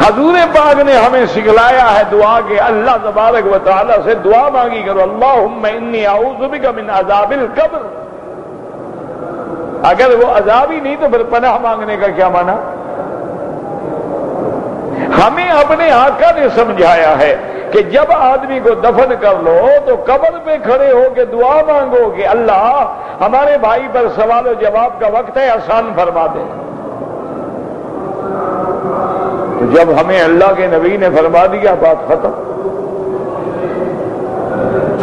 حضور پاک نے ہمیں سکھلایا ہے دعا کے اللہ تبارک و تعالی سے دعا مانگی کرو, اللہم انی اعوذ بک من عذاب القبر. اگر وہ عذاب ہی نہیں تو پھر پناہ مانگنے کا کیا معنی؟ ہمیں اپنے آقا نے سمجھایا ہے کہ جب آدمی کو دفن کر لو تو قبر پہ کھڑے ہو کے دعا مانگو کہ اللہ ہمارے بھائی پر سوال و جواب کا وقت ہے, آسان فرما دے. تو جب ہمیں اللہ کے نبی نے فرما دیا بات ختم.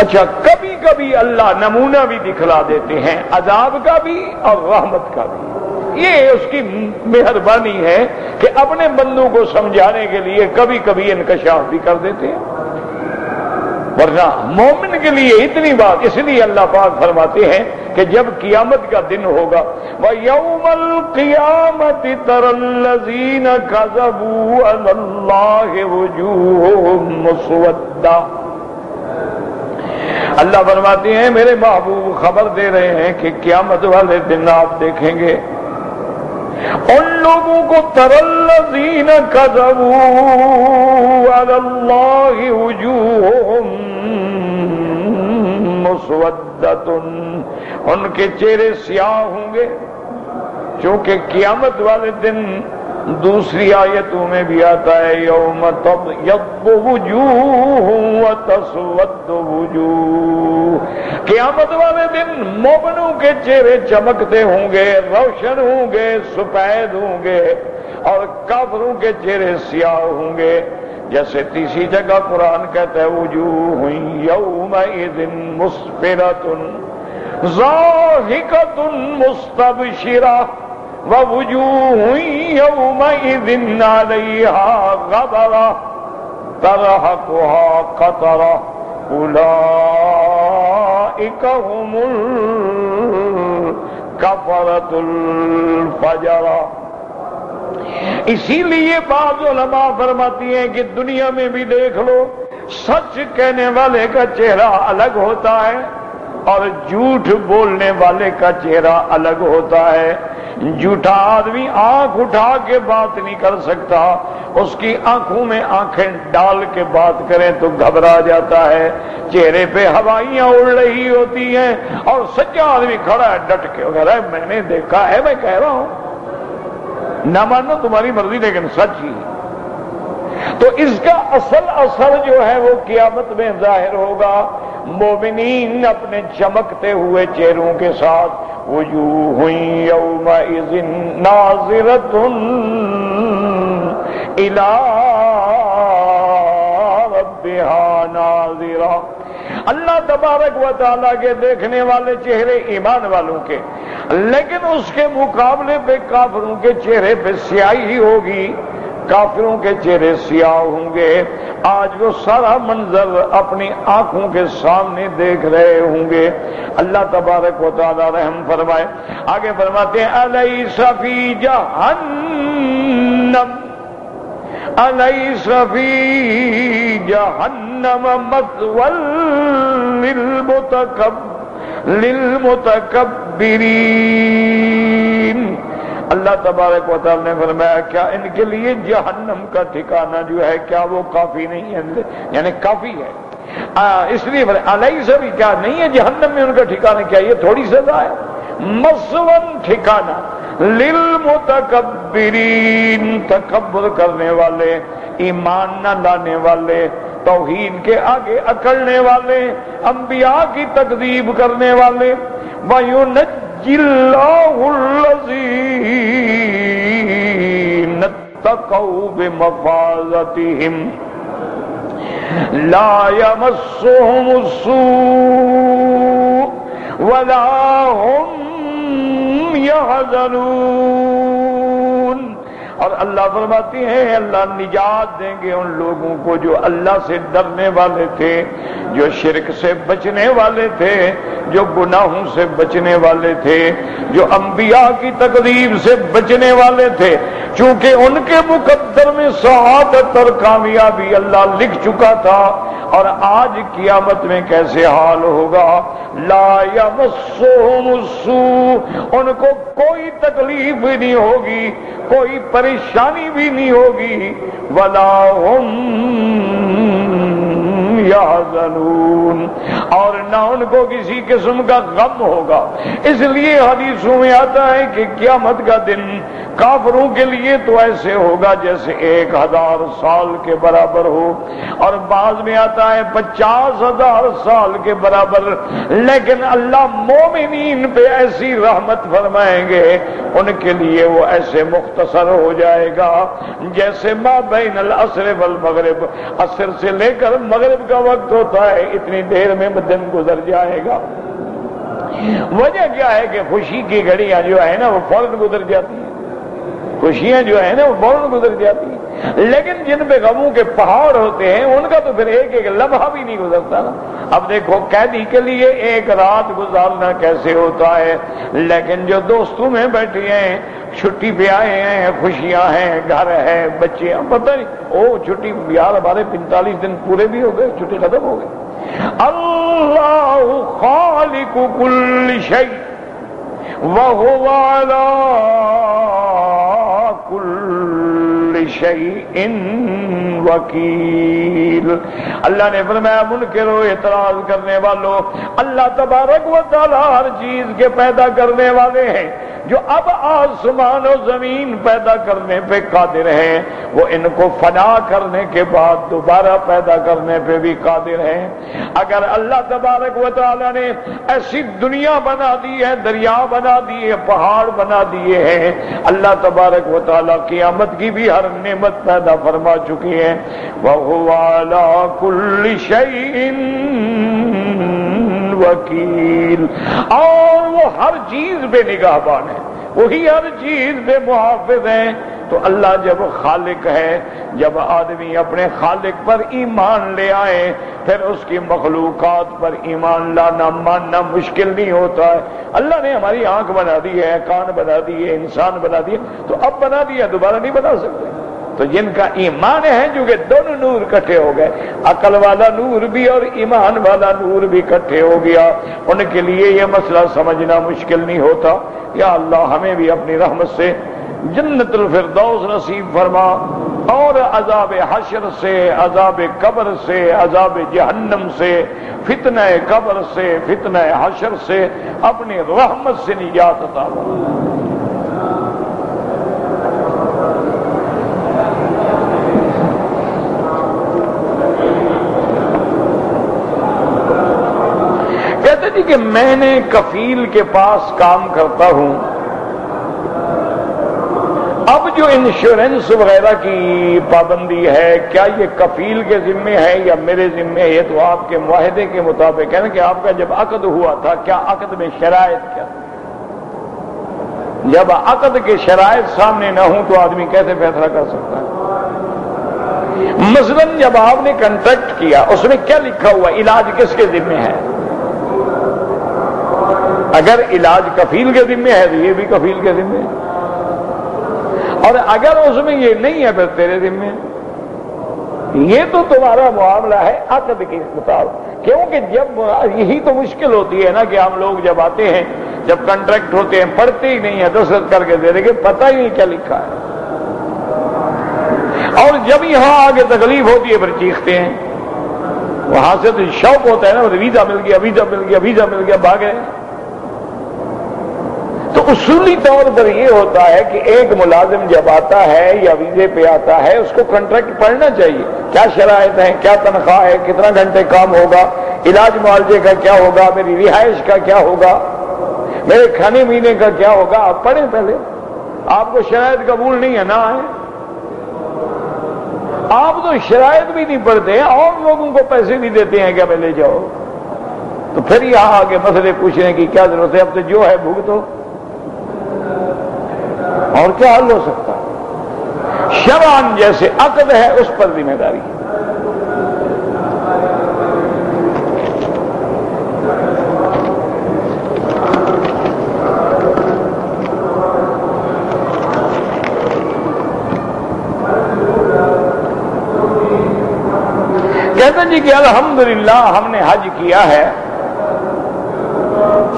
اچھا کبھی کبھی اللہ نمونہ بھی دکھلا دیتے ہیں, عذاب کا بھی اور رحمت کا بھی. یہ اس کی مہربانی ہے کہ اپنے بندوں کو سمجھانے کے لیے کبھی کبھی انکشاف بھی کر دیتے ہیں. ورنہ مومن کے لیے اتنی بات, اس لیے اللہ پاک فرماتے ہیں کہ جب قیامت کا دن ہوگا وَيَوْمَ الْقِيَامَةِ تَرَى الَّذِينَ كَذَبُوا عَلَى اللَّهِ وُجُوهُهُمْ مُسْوَدَّةٌ. اللہ فرماتے ہیں میرے محبوب خبر دے رہے ہیں کہ قیامت والے دن آپ دیکھیں گے ان لوگوں کو تَرَى الَّذِينَ كَذَبُوا عَلَى اللَّهِ وُجُوهُهُمْ مُسْوَدَّةٌ, ان کے چہرے سیاہ ہوں گے. چونکہ قیامت والے دن دوسری آیتوں میں بھی آتا ہے یوم تبیض وجوہ وتسود وجوہ. قیامت والے دن مومنوں کے چہرے چمکتے ہوں گے, روشن ہوں گے, سفید ہوں گے, اور کافروں کے چہرے سیاہ ہوں گے. جیسے تیسری جگہ قرآن کہتا ہے وجوہ یومئذ مسفرۃ ضاحکۃ مستبشرہ ووجوہ یومئذ علیہا غبرہ ترہقہا قطرہ اولئک هم الکفرۃ الفجرہ۔ اسی لیے بعض علماء فرماتی ہیں کہ دنیا میں بھی دیکھ لو، سچ کہنے والے کا چہرہ الگ ہوتا ہے اور جھوٹ بولنے والے کا چہرہ الگ ہوتا ہے۔ جھوٹا آدمی آنکھ اٹھا کے بات نہیں کر سکتا، اس کی آنکھوں میں آنکھیں ڈال کے بات کریں تو گھبرا جاتا ہے، چہرے پہ ہوائیاں اڑ رہی ہوتی ہیں، اور سچا آدمی کھڑا ہے ڈٹ کے کہہ رہا ہے میں نے دیکھا ہے، میں کہہ رہا ہوں، نہ مانو تمہاری مرضی لیکن سچ ہی۔ تو اس کا اصل اثر جو ہے وہ قیامت میں ظاہر ہوگا۔ مومنین اپنے چمکتے ہوئے چہروں کے ساتھ وجوہ یومئذ ناظرۃ الی ربہا ناظرہ۔ اللہ تبارک و تعالیٰ کے دیکھنے والے چہرے ایمان والوں کے، لیکن اس کے مقابلے پہ کافروں کے چہرے پہ سیاہی ہی ہوگی، کافروں کے چہرے سیاہ ہوں گے۔ آج وہ سارا منظر اپنی آنکھوں کے سامنے دیکھ رہے ہوں گے۔ اللہ تبارک و تعالیٰ رحم فرمائے۔ آگے فرماتے ہیں الیس فی جہنم الیس فی جہنم مثوی للمتکبرین۔ اللہ تبارک و تعالی نے فرمایا کیا ان کے لیے جہنم کا ٹھکانہ جو ہے کیا وہ کافی نہیں ہے؟ یعنی کافی ہے، اس لیے الیس بھی کیا نہیں ہے جہنم میں ان کا ٹھکانہ؟ کیا یہ تھوڑی سزا ہے؟ مثون ٹھکانہ للمتکبرین، تکبر کرنے والے، ایمان نہ لانے والے، توحید کے آگے اکڑنے والے، انبیاء کی تکذیب کرنے والے۔ وَيُنَجِّي اللَّهُ الَّذِينَ اتَّقَوْا بِمَفَازَتِهِمْ لَا يَمَسُّهُمُ السُّوءُ وَلَا هُمْ يَحْزَنُونَ۔ اور اللہ فرماتی ہیں اللہ نجات دیں گے ان لوگوں کو جو اللہ سے ڈرنے والے تھے، جو شرک سے بچنے والے تھے، جو گناہوں سے بچنے والے تھے، جو انبیاء کی تکذیب سے بچنے والے تھے۔ چونکہ ان کے مقدر میں سعادت اور کامیابی اللہ لکھ چکا تھا، اور آج قیامت میں کیسے حال ہوگا؟ لا یمسہم السوء، ان کو کوئی تکلیف بھی نہیں ہوگی، کوئی پریشانی بھی نہیں ہوگی، ولا ہم یحزنون، اور نہ ان کو کسی قسم کا غم ہوگا۔ اس لیے حدیثوں میں آتا ہے کہ قیامت کا دن کافروں کے لیے تو ایسے ہوگا جیسے 1000 سال کے برابر ہو، اور بعض میں آتا ہے 50,000 سال کے برابر، لیکن اللہ مومنین پہ ایسی رحمت فرمائیں گے ان کے لیے وہ ایسے مختصر ہو جائے گا جیسے ما بین العصر والمغرب، عصر سے لے کر مغرب کا وقت ہوتا ہے اتنی دیر میں دن گزر جائے گا۔ وجہ کیا ہے کہ خوشی کی گھڑیاں جو ہے نا وہ فوراً گزر جاتی ہیں، خوشیاں جو ہے نا وہ فوراً گزر جاتی ہیں، لیکن جن پہ غموں کے پہاڑ ہوتے ہیں ان کا تو پھر ایک ایک لمحہ بھی نہیں گزرتا نا۔ اب دیکھو قیدی کے لیے ایک رات گزارنا کیسے ہوتا ہے، لیکن جو دوستوں میں بیٹھے ہیں، چھٹی پہ آئے ہیں، خوشیاں ہیں، گھر ہے، بچے ہیں، پتہ نہیں او چھٹی یار ہمارے 45 دن پورے بھی ہو گئے، چھٹی ختم ہو گئی۔ اللہ خالق کل شیء وهو على كل شيء وکیل۔ اللہ نے فرمایا منکر و اعتراض کرنے والوں، اللہ تبارک و تعالی ہر چیز کے پیدا کرنے والے ہیں، جو اب آسمان و زمین پیدا کرنے پہ قادر ہیں، وہ ان کو فنا کرنے کے بعد دوبارہ پیدا کرنے پہ بھی قادر ہیں۔ اگر اللہ تبارک و تعالی نے ایسی دنیا بنا دی ہے، دریا بنا دیے، پہاڑ بنا دیے ہیں، اللہ تبارک و تعالی قیامت کی بھی ہر نعمت پیدا فرما چکی ہیں. وَهُوَ عَلَى كُلِّ شَيْءٍ وَكِيلٌ، اور وہ ہر چیز پہ نگہبان ہے، وہی ہر چیز پہ محافظ ہیں. تو اللہ جب خالق ہے، جب آدمی اپنے خالق پر ایمان لے آئے، پھر اس کی مخلوقات پر ایمان لانا ماننا مشکل نہیں ہوتا ہے. اللہ نے ہماری آنکھ بنا دی ہے، کان بنا دیے، انسان بنا دیے، تو اب بنا دیا دوبارہ نہیں بنا سکتے. تو جن کا ایمان ہے جو کہ دونوں نور اکٹھے ہو گئے، عقل والا نور بھی اور ایمان والا نور بھی اکٹھے ہو گیا، ان کے لیے یہ مسئلہ سمجھنا مشکل نہیں ہوتا. یا اللہ ہمیں بھی اپنی رحمت سے جنت الفردوس نصیب فرما، اور عذاب حشر سے، عذاب قبر سے، عذاب جہنم سے، فتنہ قبر سے، فتنہ حشر سے اپنی رحمت سے نجات عطا فرما. کہتے جی کہ میں نے کفیل کے پاس کام کرتا ہوں، اب جو انشورنس وغیرہ کی پابندی ہے، کیا یہ کفیل کے ذمے ہے یا میرے ذمے ہے؟ تو آپ کے معاہدے کے مطابق ہے نا کہ آپ کا جب عقد ہوا تھا، کیا عقد میں شرائط کیا تھا؟ جب عقد کے شرائط سامنے نہ ہوں تو آدمی کیسے فیصلہ کر سکتا ہے؟ مثلا جب آپ نے کنٹریکٹ کیا، اس میں کیا لکھا ہوا علاج کس کے ذمے ہے؟ اگر علاج کفیل کے ذمے ہے تو یہ بھی کفیل کے ذمے ہے، اور اگر اس میں یہ نہیں ہے پھر تیرے ذمے. یہ تو تمہارا معاملہ ہے عقد کے مطابق، کیونکہ جب یہی تو مشکل ہوتی ہے نا کہ ہم لوگ جب آتے ہیں، جب کنٹریکٹ ہوتے ہیں، پڑھتے ہی نہیں ہیں، دستخط کر کے دے دیں گے، پتہ ہی نہیں کیا لکھا ہے، اور جب یہاں آگے تکلیف ہوتی ہے پھر چیختے ہیں. وہاں سے تو شوق ہوتا ہے نا، ویزا مل گیا، ویزا مل گیا، ویزا مل گیا، بھاگے. تو اصولی طور پر یہ ہوتا ہے کہ ایک ملازم جب آتا ہے یا ویزے پہ آتا ہے، اس کو کنٹریکٹ پڑھنا چاہیے، کیا شرائط ہیں، کیا تنخواہ ہے، کتنا گھنٹے کام ہوگا، علاج معالجے کا کیا ہوگا، میری رہائش کا کیا ہوگا، میرے کھانے پینے کا کیا ہوگا. آپ پڑھیں پہلے. آپ کو شرائط قبول نہیں ہے، نہ آئے. آپ تو شرائط بھی نہیں پڑھتے ہیں اور لوگوں کو پیسے بھی دیتے ہیں کہ لے جاؤ، تو پھر یہاں آگے مسئلے پوچھنے کی کیا ضرورت ہے؟ اب تو جو ہے بھگتو، اور کیا حل ہو سکتا ہے؟ شرعاً جیسے عقد ہے اس پر ذمہ داری ہے. کہتے ہیں جی کہ الحمدللہ ہم نے حج کیا ہے،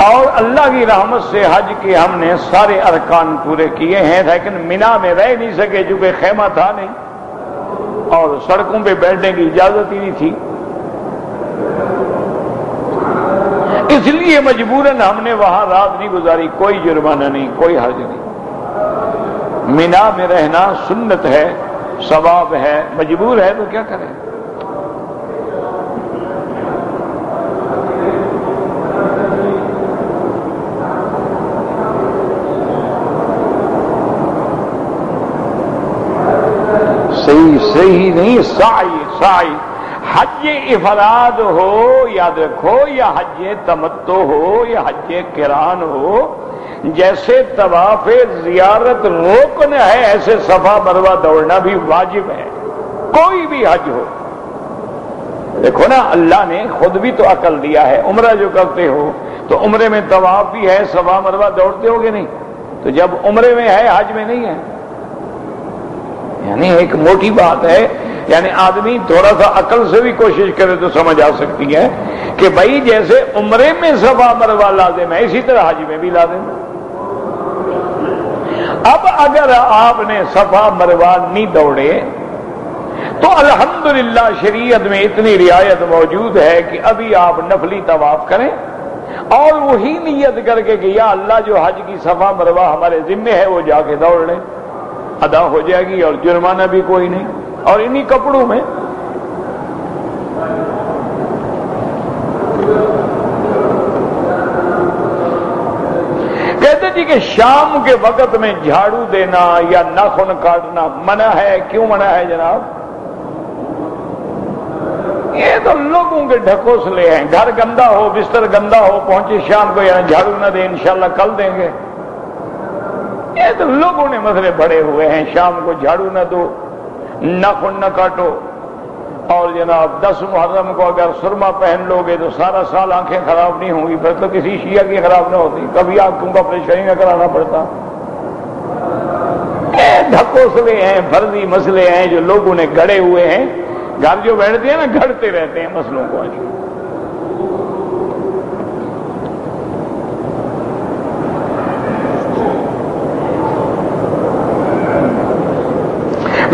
اور اللہ کی رحمت سے حج کے ہم نے سارے ارکان پورے کیے ہیں، لیکن مینا میں رہ نہیں سکے چونکہ خیمہ تھا نہیں اور سڑکوں پہ بیٹھنے کی اجازت ہی نہیں تھی، اس لیے مجبوراً ہم نے وہاں رات نہیں گزاری. کوئی جرمانہ نہیں، کوئی حرج نہیں. مینا میں رہنا سنت ہے، ثواب ہے، مجبور ہے تو کیا کریں. صحیح نہیں، سعی حج افراد ہو یاد رکھو، یا حج تمتع ہو یا حج قران ہو، جیسے طواف زیارت رکن ہے ایسے صفا مروہ دوڑنا بھی واجب ہے، کوئی بھی حج ہو. دیکھو نا اللہ نے خود بھی تو عقل دیا ہے. عمرہ جو کرتے ہو تو عمرے میں طواف بھی ہے، صفا مروہ دوڑتے ہو گے نہیں؟ تو جب عمرے میں ہے حج میں نہیں ہے. یعنی ایک موٹی بات ہے، یعنی آدمی تھوڑا سا عقل سے بھی کوشش کرے تو سمجھ آ سکتی ہے کہ بھائی جیسے عمرے میں صفا مروہ لازم ہے اسی طرح حج میں بھی لازم ہے. اب اگر آپ نے صفا مروہ نہیں دوڑے تو الحمدللہ شریعت میں اتنی رعایت موجود ہے کہ ابھی آپ نفلی طواف کریں اور وہی نیت کر کے کہ یا اللہ جو حج کی صفا مروہ ہمارے ذمے ہے وہ جا کے دوڑ لیں، ادا ہو جائے گی اور جرمانہ بھی کوئی نہیں، اور انہی کپڑوں میں. کہتے جی کہ شام کے وقت میں جھاڑو دینا یا ناخن کاٹنا منع ہے. کیوں منع ہے جناب؟ یہ تو لوگوں کے ڈھکوسلے ہیں. گھر گندا ہو، بستر گندا ہو، پہنچے شام کو یہاں جھاڑو نہ دیں انشاءاللہ کل دیں گے. یہ تو لوگوں نے مسئلے بڑے ہوئے ہیں. شام کو جھاڑو نہ دو، ناخن نہ کاٹو، اور جناب 10 محرم کو اگر سرما پہن لو گے تو سارا سال آنکھیں خراب نہیں ہوں گی. پھر تو کسی شیعہ کی خراب نہ ہوتی، کبھی آنکھوں کا آپریشن ہی نہ کرانا پڑتا. ڈھکوسلے ہیں، فرضی مسئلے ہیں جو لوگوں نے گڑے ہوئے ہیں. گھر جو بیٹھتے ہیں نا گھڑتے رہتے ہیں مسئلوں کو.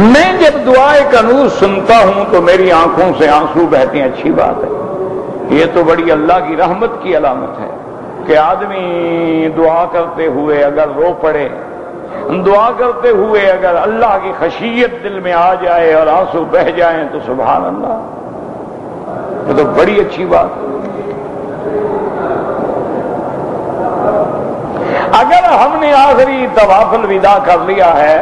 میں جب دعائے قنوت سنتا ہوں تو میری آنکھوں سے آنسو بہتے ہیں. اچھی بات ہے. یہ تو بڑی اللہ کی رحمت کی علامت ہے کہ آدمی دعا کرتے ہوئے اگر رو پڑے، دعا کرتے ہوئے اگر اللہ کی خشیت دل میں آ جائے اور آنسو بہ جائیں تو سبحان اللہ، یہ تو بڑی اچھی بات ہے. اگر ہم نے آخری طواف الوداع کر لیا ہے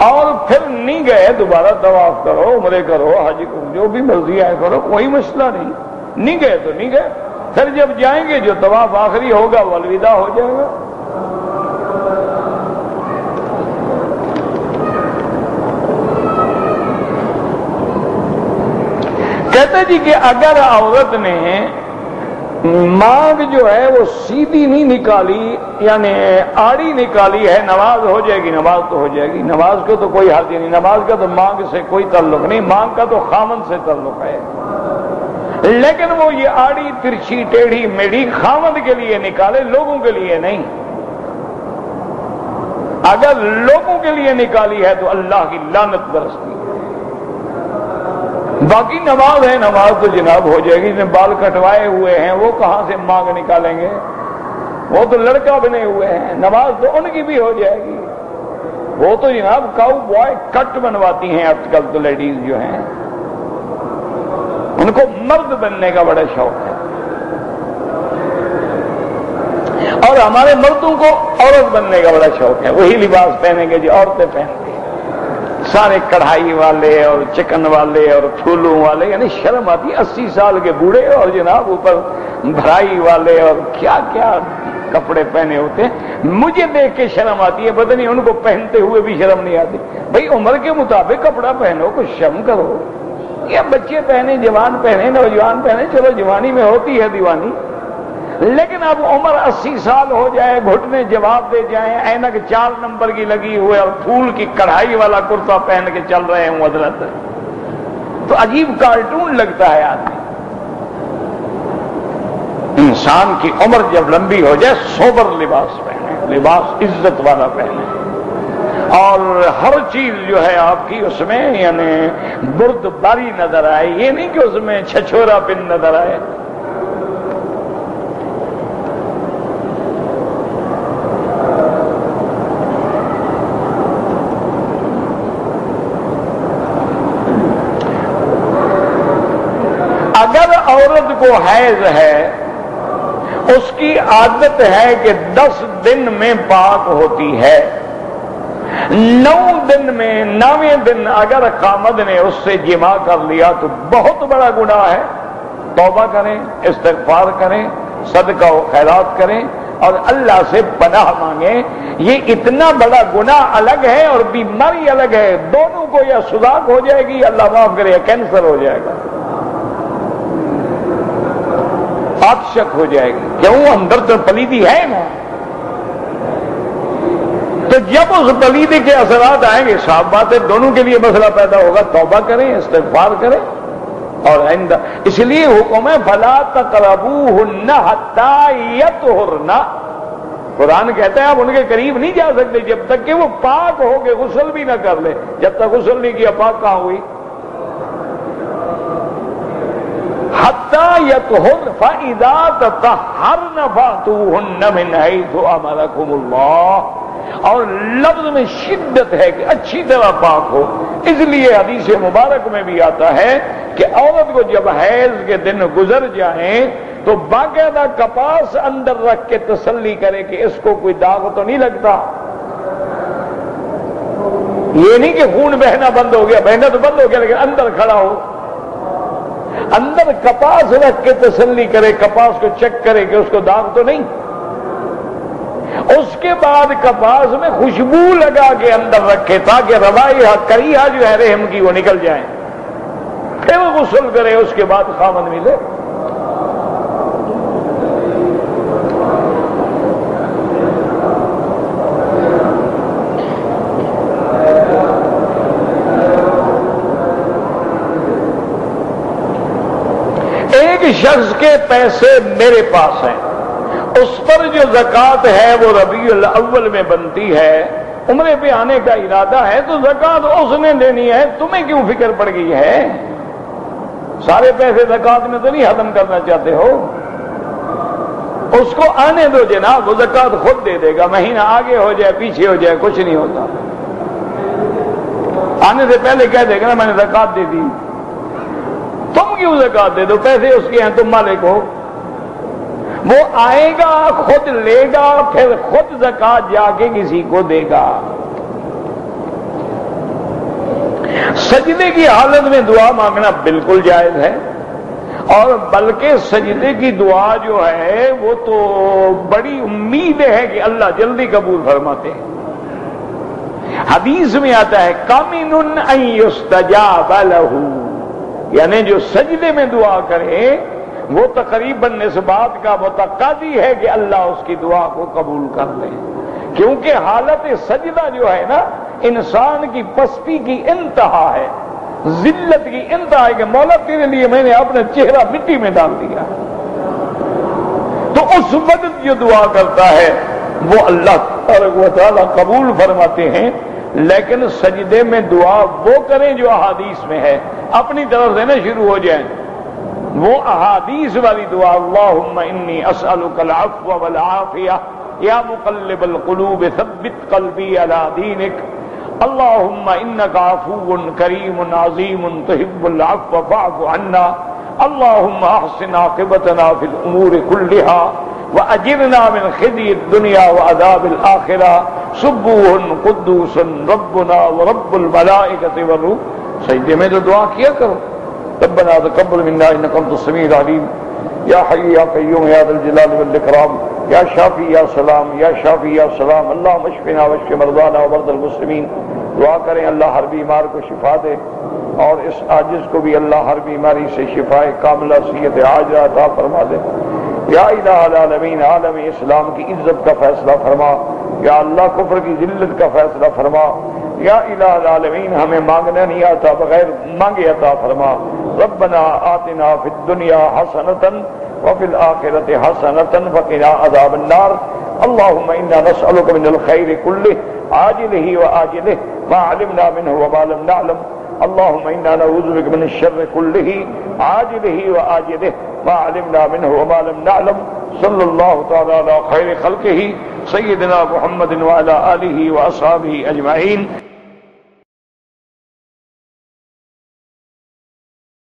اور پھر نہیں گئے، دوبارہ طواف کرو، عمرے کرو، حج کرو، جو بھی مرضی ہے کرو، کوئی مسئلہ نہیں. نہیں گئے تو نہیں گئے، پھر جب جائیں گے جو طواف آخری ہوگا وہ الوداع ہو جائے گا. کہتے جی کہ اگر عورت نے مانگ جو ہے وہ سیدھی نہیں نکالی، یعنی آڑی نکالی ہے، نماز ہو جائے گی؟ نماز تو ہو جائے گی. نماز کو تو کوئی حرج نہیں. نماز کا تو مانگ سے کوئی تعلق نہیں، مانگ کا تو خامن سے تعلق ہے. لیکن وہ یہ آڑی ترچھی ٹیڑھی میڑھی خامد کے لیے نکالے، لوگوں کے لیے نہیں. اگر لوگوں کے لیے نکالی ہے تو اللہ کی لعنت برستی. باقی نماز ہے، نماز تو جناب ہو جائے گی. جن نے بال کٹوائے ہوئے ہیں وہ کہاں سے مانگ نکالیں گے؟ وہ تو لڑکا بنے ہوئے ہیں. نماز تو ان کی بھی ہو جائے گی. وہ تو جناب کاؤ بوائے کٹ بنواتی ہیں آج کل تو لیڈیز جو ہیں، ان کو مرد بننے کا بڑا شوق ہے. اور ہمارے مردوں کو عورت بننے کا بڑا شوق ہے. وہی لباس پہنیں گے جو عورتیں پہنتی ہیں، سارے کڑھائی والے اور چکن والے اور پھولوں والے. یعنی شرم آتی. 80 سال کے بوڑھے اور جناب اوپر بھرائی والے اور کیا کیا کپڑے پہنے ہوتے ہیں. مجھے دیکھ کے شرم آتی ہے، پتہ نہیں ان کو پہنتے ہوئے بھی شرم نہیں آتی. بھائی عمر کے مطابق کپڑا پہنو، کچھ شرم کرو. یہ بچے پہنے، جوان پہنے، نوجوان پہنے، چلو جوانی میں ہوتی ہے دیوانی. لیکن اب عمر 80 سال ہو جائے، گھٹنے جواب دے جائیں، اینک 4 نمبر کی لگی ہوئے اور پھول کی کڑھائی والا کرتا پہن کے چل رہے ہوں حضرت، تو عجیب کارٹون لگتا ہے آدمی. انسان کی عمر جب لمبی ہو جائے سوبر لباس پہنے، لباس عزت والا پہنے، اور ہر چیز جو ہے آپ کی اس میں یعنی برد باری نظر آئے. یہ نہیں کہ اس میں چھچورا پن نظر آئے. اگر عورت کو حیض ہے، اس کی عادت ہے کہ 10 دن میں پاک ہوتی ہے. 9 دن میں 9ویں دن اگر خامد نے اس سے جماع کر لیا تو بہت بڑا گناہ ہے. توبہ کریں، استغفار کریں، صدقہ و خیرات کریں اور اللہ سے پناہ مانگیں. یہ اتنا بڑا گناہ الگ ہے اور بیماری الگ ہے. دونوں کو یا سوزاک ہو جائے گی، اللہ معاف کرے، یا کینسر ہو جائے گا، شک ہو جائے گی. کیوں؟ اندر تو پلیدی ہے نا. تو جب اس پلیدی کے اثرات آئیں گے، صاف بات ہے دونوں کے لیے مسئلہ پیدا ہوگا. توبہ کریں، استغفار کریں. اور اس لیے حکم ہے فَلَا تَقْرَبُوهُنَّ حَتَّى يَطْهُرْنَ. قرآن کہتا ہے آپ ان کے قریب نہیں جا سکتے جب تک کہ وہ پاک ہو کے غسل بھی نہ کر لے. جب تک غسل نہیں کیا پاک کہاں ہوئی؟ حَتَّى يَطْهُرْنَ فَإِذَا تَطَهَّرْنَ فَأْتُوهُنَّ مِنْ حَيْثُ أَمَرَكُمُ اللَّهُ. اور لفظ میں شدت ہے کہ اچھی طرح پاک ہو. اس لیے حدیث مبارک میں بھی آتا ہے کہ عورت کو جب حیض کے دن گزر جائیں تو باقاعدہ کپاس اندر رکھ کے تسلی کرے کہ اس کو کوئی داغ تو نہیں لگتا. یہ نہیں کہ خون بہنا بند ہو گیا، بہنا تو بند ہو گیا لیکن اندر کھڑا ہو. اندر کپاس رکھ کے تسلی کرے، کپاس کو چیک کرے کہ اس کو داغ تو نہیں. اس کے بعد کپاس میں خوشبو لگا کے اندر رکھے تاکہ روائح کریہا جو ہے رحم کی وہ نکل جائیں. پھر وہ غسل کرے، اس کے بعد خامد ملے. ایک شخص کے پیسے میرے پاس ہیں، اس پر جو زکوٰۃ ہے وہ ربیع الاول میں بنتی ہے، عمرے پہ آنے کا ارادہ ہے تو زکوٰۃ اس نے دینی ہے، تمہیں کیوں فکر پڑ گئی ہے؟ سارے پیسے زکوٰۃ میں تو نہیں ختم کرنا چاہتے ہو؟ اس کو آنے دو جناب، وہ زکوٰۃ خود دے دے گا. مہینہ آگے ہو جائے پیچھے ہو جائے کچھ نہیں ہوتا. آنے سے پہلے کہہ دے گا نا میں نے زکوٰۃ دے دی. تم کیوں زکوٰۃ دے دو؟ پیسے اس کے ہیں، تم مالک ہو. وہ آئے گا، خود لے گا، پھر خود زکوٰۃ جا کے کسی کو دے گا. سجدے کی حالت میں دعا مانگنا بالکل جائز ہے، اور بلکہ سجدے کی دعا جو ہے وہ تو بڑی امید ہے کہ اللہ جلدی قبول فرماتے ہیں. حدیث میں آتا ہے کامن ان یستجاب لہ، یعنی جو سجدے میں دعا کرے وہ تقریباً اس بات کا متقاضی ہے کہ اللہ اس کی دعا کو قبول کر لے. کیونکہ حالت سجدہ جو ہے نا انسان کی پستی کی انتہا ہے، ذلت کی انتہا ہے کہ مولا تیرے لیے میں نے اپنا چہرہ مٹی میں ڈال دیا. تو اس وقت جو دعا کرتا ہے وہ اللہ تبارک و تعالی قبول فرماتے ہیں. لیکن سجدے میں دعا وہ کریں جو احادیث میں ہے، اپنی طرف سے نہ شروع ہو جائیں. وہ احادیث والی دعا اللہم انی اسألک العفو والعافیہ یا مقلب القلوب ثبت قلبی علی دینک اللہم انک عفو کریم عظیم تحب العفو فاعف عنا اللہم احسن عاقبتنا فی الامور کلہا واجرنا من خزی الدنیا وعذاب الآخرہ سبوح قدوس ربنا ورب الملائکۃ والروح. سجدے میں تو دعا کیا کرو. ربنا تقبل منا انك انت السميع العليم يا حي يا قيوم يا ذا الجلال والاكرام يا شافي يا سلام يا شافي يا سلام اللهم اشفنا واشف مرضانا ومرضى المسلمين. دعا کریں اللہ ہر بیمار کو شفا دے، اور اس عاجز کو بھی اللہ ہر بیماری سے شفا کاملہ صحت عاجلہ عطا فرما دے. یا الہ العالمین عالم اسلام کی عزت کا فیصلہ فرما. یا اللہ کفر کی ذلت کا فیصلہ فرما. یا الہ العالمین ہمیں مانگنا نہیں آتا، بغیر مانگے عطا فرما. ربنا آتنا فی الدنیا حسنۃ وفی الآخرۃ حسنۃ وقنا عذاب النار. اللهم انا نسألك من الخير كله عاجله وآجله ما علمنا منه وما لم نعلم. اللهم انا نعوذ بك من الشر كله عاجله وآجله ما علمنا منه وما لم نعلم. صلى الله تعالى على خير خلقه سيدنا محمد وعلى آله وأصحابه أجمعين.